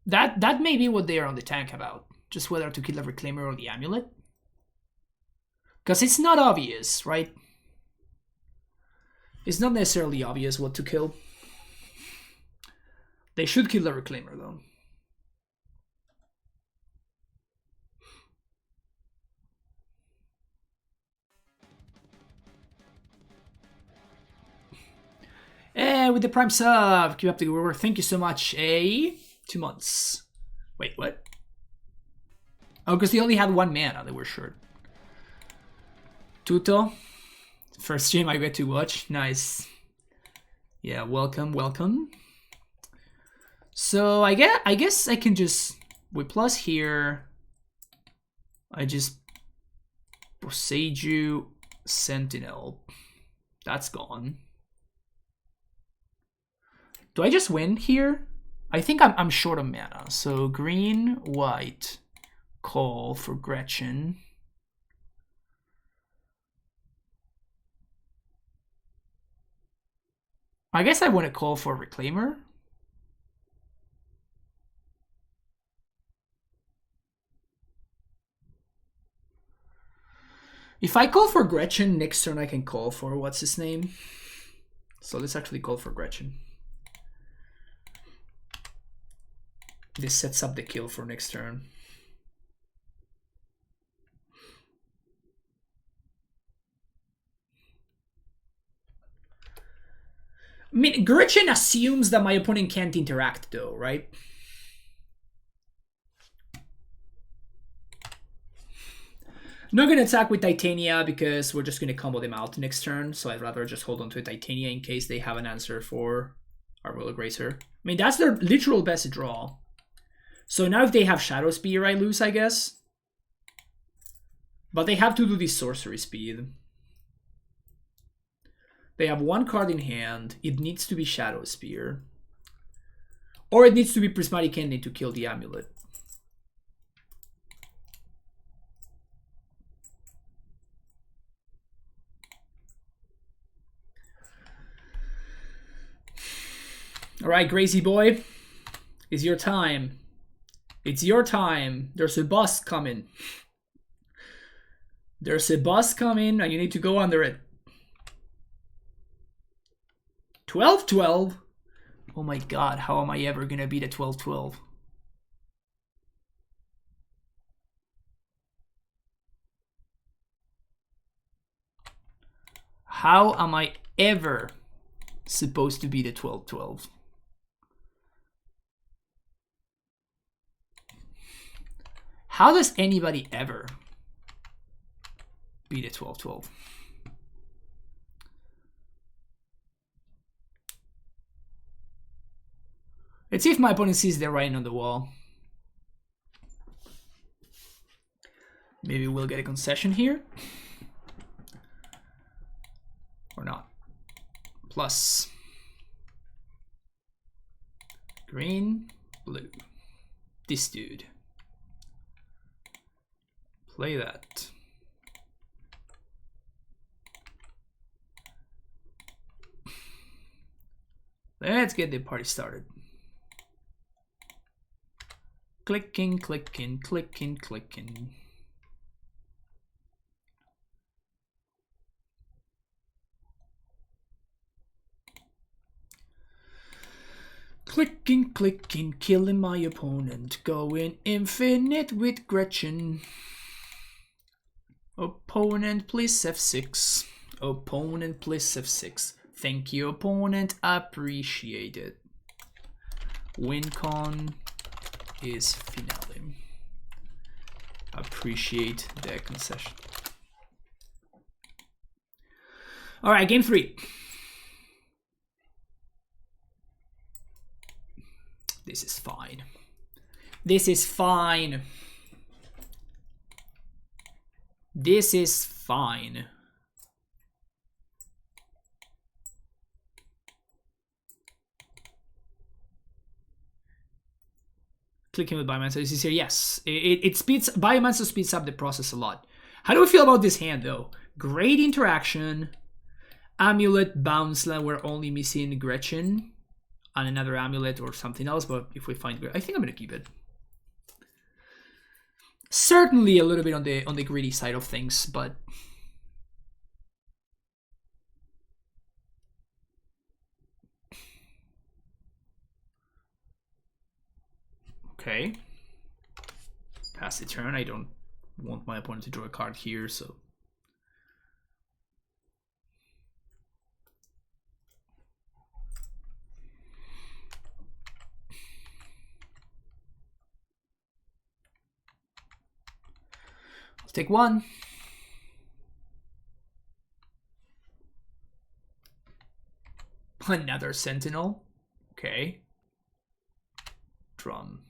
That may be what they are on the tank about. Just whether to kill the Reclaimer or the Amulet. Because it's not obvious, right? It's not necessarily obvious what to kill. They should kill the Reclaimer, though. With the Prime sub, keep up the good work. Thank you so much. 2 months. Wait, what? Oh, because they only had 1 mana, they were short. Tuto. First stream I get to watch. Nice. Yeah, welcome, welcome. So I guess I can just with plus here. I just Boseiju Sentinel. That's gone. Do I just win here? I think I'm short of mana. So green, white, call for Gretchen. I guess I want to call for Reclaimer. If I call for Gretchen, next turn I can call for what's his name. So let's actually call for Gretchen. This sets up the kill for next turn. I mean, Gretchen assumes that my opponent can't interact though, right? Not gonna attack with Titania because we're just gonna combo them out next turn, so I'd rather just hold on to Titania in case they have an answer for our Will Gracer. I mean, that's their literal best draw. So now if they have Shadow Spear, I lose, I guess. But they have to do this sorcery speed. They have one card in hand. It needs to be Shadow Spear. Or it needs to be Prismatic Ending to kill the amulet. Alright, Gracie boy. It's your time. It's your time. There's a bus coming. There's a bus coming and you need to go under it. 12-12? Oh my god, how am I ever gonna beat a 12-12? How am I ever supposed to beat a 12-12? How does anybody ever beat a 12-12? Let's see if my opponent sees the writing on the wall. Maybe we'll get a concession here. Or not. Plus. Green, blue. This dude. Play that. Let's get the party started. Clicking, clicking, clicking, clicking. Clicking, clicking, killing my opponent. Going infinite with Gretchen. Opponent, please F6. Opponent, please F6. Thank you, opponent. Appreciate it. Win con is finale. Appreciate the concession. All right, game 3. This is fine. This is fine. This is fine. Clicking with Biomancer is easier. Yes, it speeds. Biomancer speeds up the process a lot. How do we feel about this hand though? Great interaction. Amulet, bounce land. We're only missing Gretchen and another amulet or something else. But if we find, I think I'm gonna keep it. Certainly a little bit on the greedy side of things, but okay. Pass the turn. I don't want my opponent to draw a card here, so I'll take one. Another Sentinel. Okay. Drum.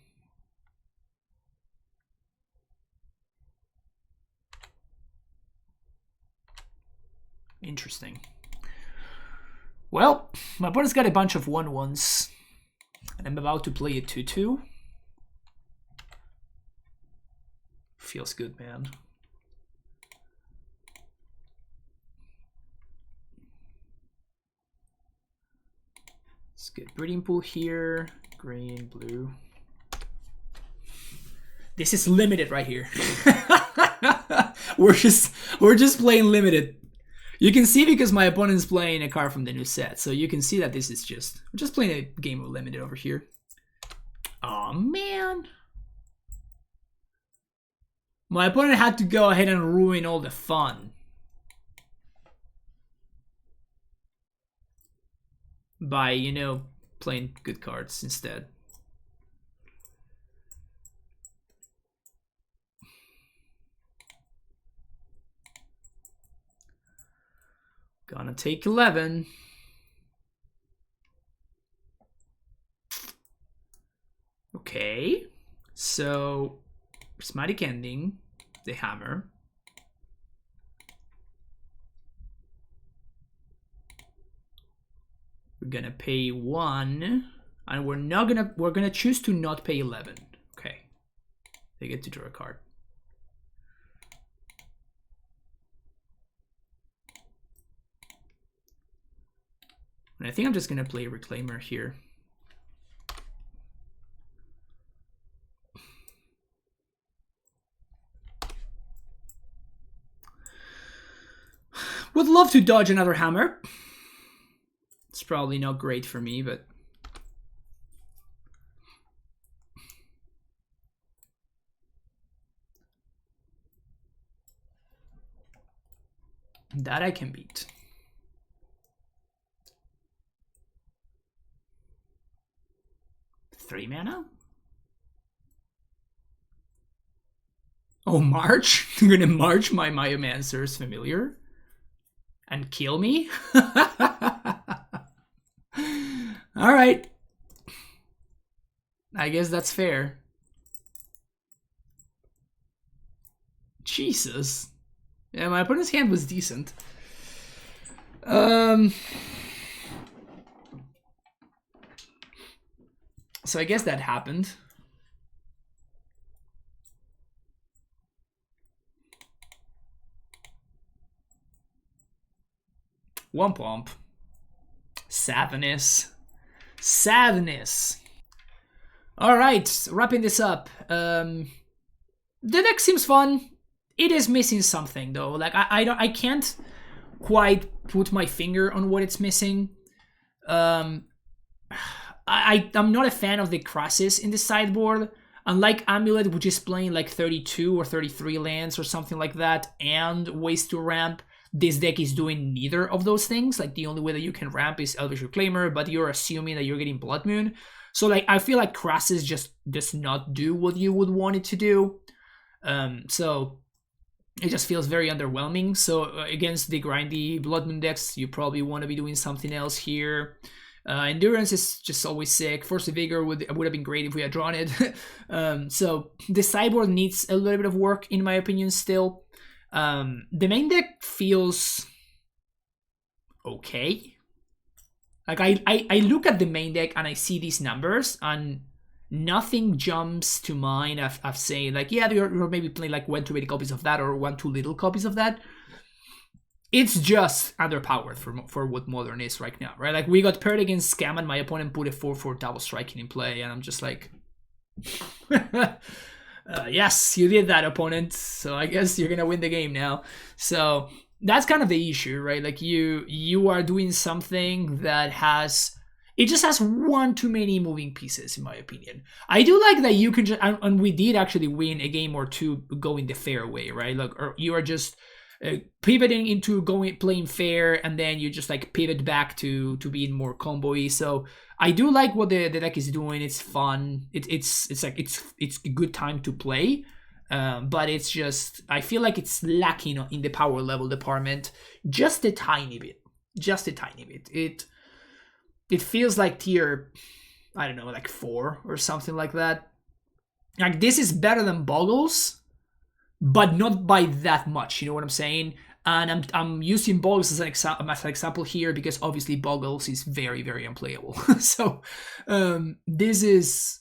Interesting. Well, my opponent's got a bunch of 1/1s, and I'm about to play a 2/2. Feels good, man. Let's get breeding pool here. Green, blue. This is limited right here. we're just playing limited. You can see because my opponent's playing a card from the new set, so you can see that this is we're just playing a game of limited over here. Oh man. My opponent had to go ahead and ruin all the fun by, you know, playing good cards instead. Gonna take 11. Okay, so prismatic ending, the hammer. We're gonna pay 1, and we're gonna choose to not pay 11. Okay, they get to draw a card. And I think I'm just gonna play Reclaimer here. Would love to dodge another hammer. It's probably not great for me, but that I can beat. Three mana? Oh, March? You're gonna March my Biomancer's Familiar? And kill me? Alright. I guess that's fair. Jesus. Yeah, my opponent's hand was decent. So I guess that happened. Womp womp. Sadness. Sadness. Alright, wrapping this up. The deck seems fun. It is missing something though. Like I can't quite put my finger on what it's missing. I'm not a fan of the crosses in the sideboard. Unlike Amulet, which is playing like 32 or 33 lands or something like that, and ways to ramp, this deck is doing neither of those things. Like the only way that you can ramp is Elvish Reclaimer, but you're assuming that you're getting Blood Moon. So like I feel like crosses just does not do what you would want it to do. So it just feels very underwhelming. So against the grindy Blood Moon decks, you probably want to be doing something else here. Endurance is just always sick. Force of Vigor would have been great if we had drawn it. So the sideboard needs a little bit of work, in my opinion, still. The main deck feels okay. Like I look at the main deck and I see these numbers and nothing jumps to mind of saying like, yeah, you're maybe playing like 1 too many copies of that or 1 too little copies of that. It's just underpowered for what Modern is right now, right? Like we got paired against Scam and my opponent put a 4/4 double striking in play, and I'm just like, yes, you did that, opponent. So I guess you're gonna win the game now. So that's kind of the issue, right? Like you are doing something that it just has 1 too many moving pieces, in my opinion. I do like that you can just, and we did actually win a game or two going the fair way, right? Like, or you are just pivoting into playing fair, and then you just like pivot back to being more combo-y. So I do like what the deck is doing. It's fun. It's like it's a good time to play. But it's just, I feel like it's lacking in the power level department just a tiny bit. Just a tiny bit. It feels like tier, I don't know, like 4 or something like that. Like this is better than Boggles, but not by that much, you know what I'm saying? And I'm using Boggles as an example here because obviously Boggles is very, very unplayable. So this is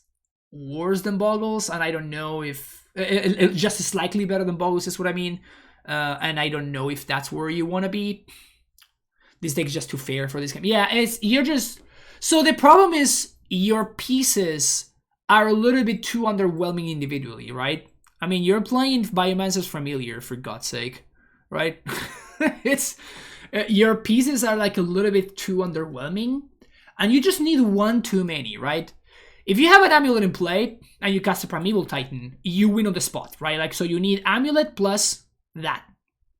worse than Boggles, and I don't know if just slightly better than Boggles is what I mean. And I don't know if that's where you want to be. This deck is just too fair for this game. Yeah, so the problem is your pieces are a little bit too underwhelming individually, right? I mean, you're playing Biomancer's Familiar, for God's sake, right? It's your pieces are like a little bit too underwhelming, and you just need 1 too many, right? If you have an Amulet in play and you cast a Primeval Titan, you win on the spot, right? Like, so you need Amulet plus that,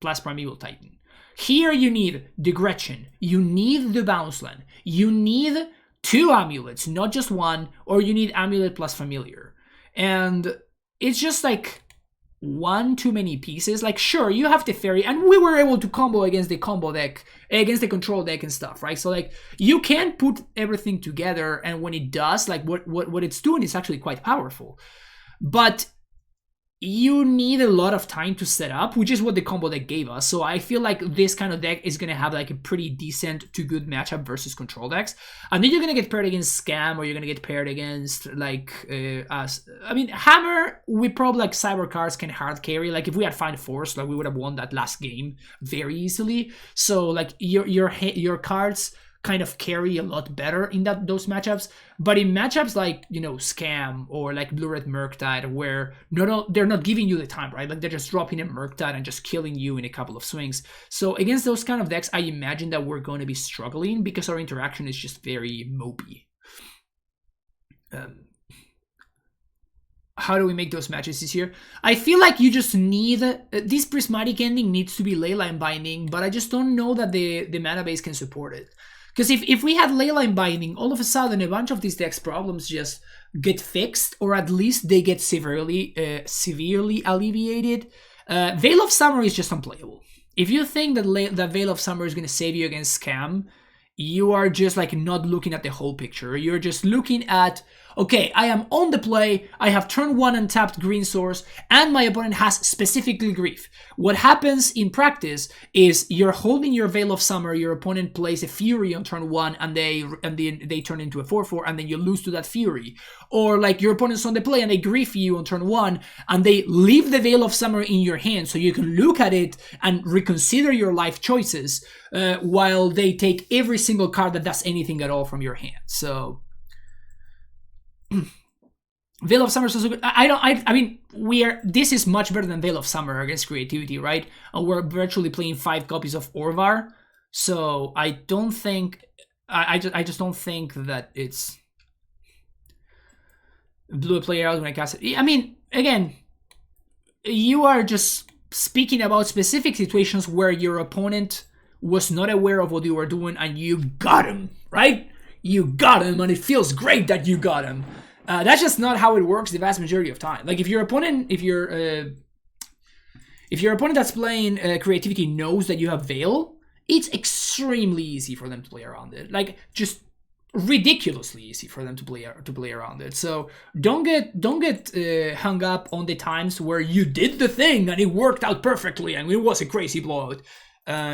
plus Primeval Titan. Here you need the Gretchen, you need the Bounce Land, you need 2 Amulets, not just 1, or you need Amulet plus Familiar. And it's just like 1 too many pieces. Like, sure, you have the Fairy, and we were able to combo against the combo deck, against the control deck and stuff, right? So like, you can put everything together, and when it does, like what it's doing is actually quite powerful. But you need a lot of time to set up, which is what the combo deck gave us. So I feel like this kind of deck is going to have like a pretty decent to good matchup versus control decks. And then you're going to get paired against Scam, or you're going to get paired against like us. I mean, Hammer, we probably like Cyber cards can hard carry. Like if we had Find Force, like we would have won that last game very easily. So like your cards kind of carry a lot better in those matchups. But in matchups like, you know, Scam or like Blue Red Murktide, where they're not giving you the time, right? Like they're just dropping a Murktide and just killing you in a couple of swings. So against those kind of decks, I imagine that we're going to be struggling because our interaction is just very mopey. How do we make those matches easier? I feel like you just need this prismatic ending needs to be Leyline Binding, but I just don't know that the mana base can support it. Because if we had Leyline Binding, all of a sudden a bunch of these decks' problems just get fixed, or at least they get severely alleviated. Veil of Summer is just unplayable. If you think that Veil of Summer is going to save you against Scam, you are just like not looking at the whole picture. You're just looking at, okay, I am on the play, I have turn 1 untapped green source, and my opponent has specifically Grief. What happens in practice is you're holding your Veil of Summer, your opponent plays a Fury on turn 1, and they turn into a 4/4, and then you lose to that Fury. Or like your opponent's on the play and they Grief you on turn 1, and they leave the Veil of Summer in your hand so you can look at it and reconsider your life choices, while they take every single card that does anything at all from your hand. So Veil of Summer is so good. I mean, this is much better than Veil of Summer against Creativity, right? And we're virtually playing 5 copies of Orvar. So I don't think I just don't think that it's blew a player out when I cast it. I mean, again, you are just speaking about specific situations where your opponent was not aware of what you were doing and you got him, right? You got him, and it feels great that you got him. That's just not how it works the vast majority of time. Like if your opponent that's playing Creativity knows that you have Veil, it's extremely easy for them to play around it. Like just ridiculously easy for them to play around it. So don't get hung up on the times where you did the thing and it worked out perfectly and it was a crazy blowout.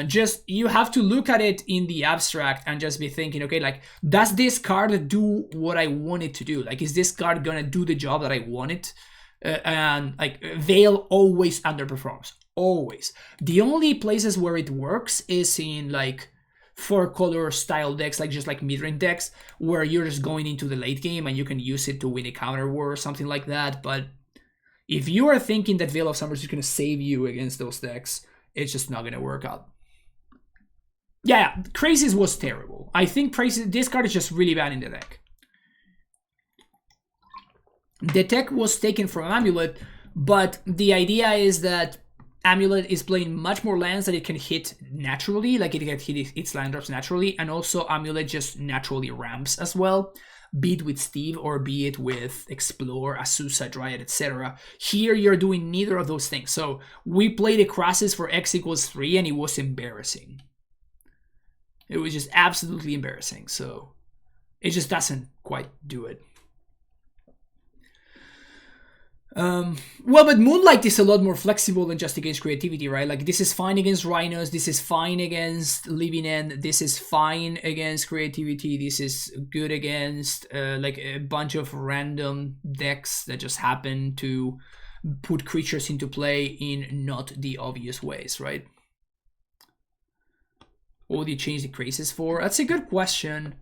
Just you have to look at it in the abstract and just be thinking, okay, like does this card do what I want it to do? Like is this card gonna do the job that I want it? And like Veil always underperforms, always. The only places where it works is in like 4-color style decks, like just like mid-range decks, where you're just going into the late game and you can use it to win a counter war or something like that. But if you are thinking that Veil of Summer is gonna save you against those decks, it's just not going to work out. Yeah, Crazies was terrible. I think this card is just really bad in the deck. The tech was taken from Amulet, but the idea is that Amulet is playing much more lands that it can hit naturally, like it can hit its land drops naturally, and also Amulet just naturally ramps as well, be it with Steve or be it with Explore, Azusa, Dryad, etc. Here you're doing neither of those things. So we played a Crassus for X=3 and it was embarrassing. It was just absolutely embarrassing. So it just doesn't quite do it. Well, but Moonlight is a lot more flexible than just against Creativity, right? Like this is fine against Rhinos, this is fine against Living End, this is fine against Creativity, this is good against like a bunch of random decks that just happen to put creatures into play in not the obvious ways, right? What would you change the Crazes for? That's a good question.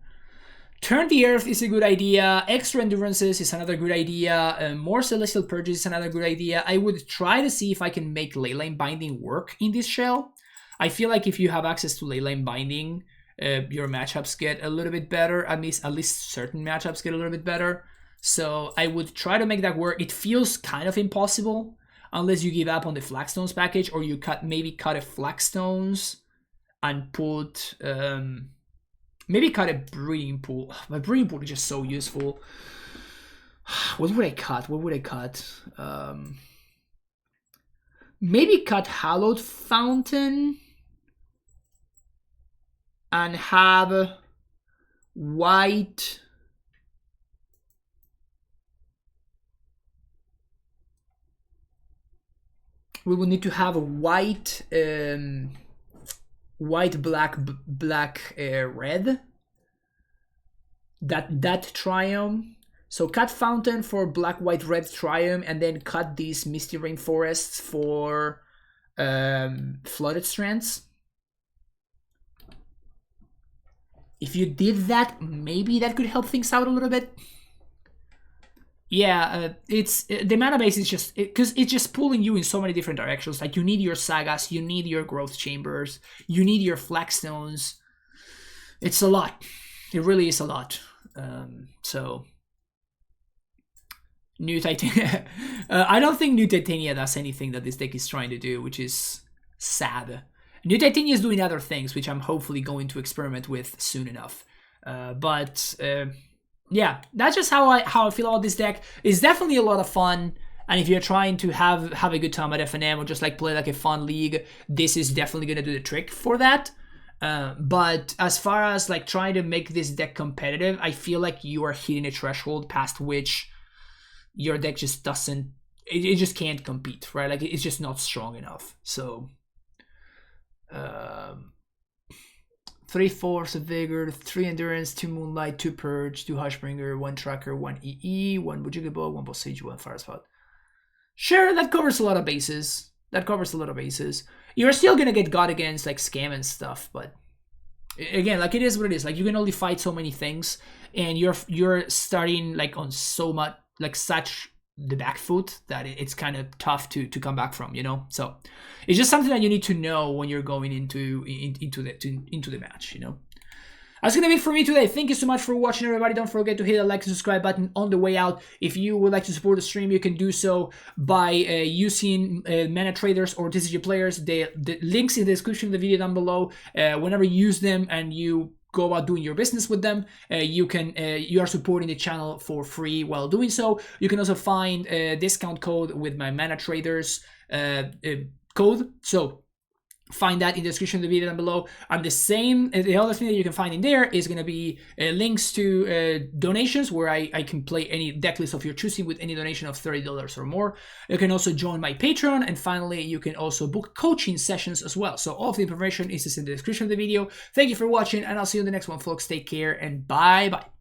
Turn the Earth is a good idea. Extra Endurances is another good idea. More Celestial Purges is another good idea. I would try to see if I can make Leyline Binding work in this shell. I feel like if you have access to Leyline Binding, your matchups get a little bit better. At least certain matchups get a little bit better. So I would try to make that work. It feels kind of impossible unless you give up on the Flagstones package, or you maybe cut a Flagstones and put... maybe cut a Breeding Pool. My Breeding Pool is just so useful. What would I cut? Maybe cut Hallowed Fountain and have white... we will need to have a white, white, black, red. That triome. So cut Fountain for black, white, red triome, and then cut these Misty Rainforests for Flooded Strands. If you did that, maybe that could help things out a little bit. Yeah, it's the mana base is just because it's just pulling you in so many different directions. Like you need your sagas, you need your growth chambers, you need your flagstones. It's a lot. It really is a lot. So New Titania. I don't think New Titania does anything that this deck is trying to do, which is sad. New Titania is doing other things, which I'm hopefully going to experiment with soon enough. Yeah, that's just how I feel about this deck. It's definitely a lot of fun, and if you're trying to have a good time at FNM or just like play like a fun league, this is definitely gonna do the trick for that. But as far as like trying to make this deck competitive, I feel like you are hitting a threshold past which your deck just doesn't, it just can't compete, right? Like it's just not strong enough. So 3 Force of Vigor, 3 Endurance, 2 Moonlight, 2 Purge, 2 Hushbringer, 1 Tracker, 1 EE, 1 Bujigabo, 1 Bossage, 1 Fire Spot. Sure, that covers a lot of bases. You're still gonna get got against like scam and stuff, but again, like it is what it is. Like you can only fight so many things, and you're starting like on so much, like such the back foot that it's kind of tough to come back from, you know. So it's just something that you need to know when you're going into the match, you know. That's gonna be it for me today. Thank you so much for watching, everybody. Don't forget to hit the like and subscribe button on the way out. If you would like to support the stream, you can do so by using Mana Traders or This Is Your Players. The links in the description of the video down below. Whenever you use them and you go about doing your business with them, you are supporting the channel for free while doing so. You can also find a discount code with my Mana Traders code. So find that in the description of the video down below. And the other thing that you can find in there is going to be links to donations, where I can play any deck list of your choosing with any donation of $30 or more. You can also join my Patreon, and finally you can also book coaching sessions as well. So all of the information is in the description of the video. Thank you for watching, and I'll see you in the next one, folks. Take care and bye bye.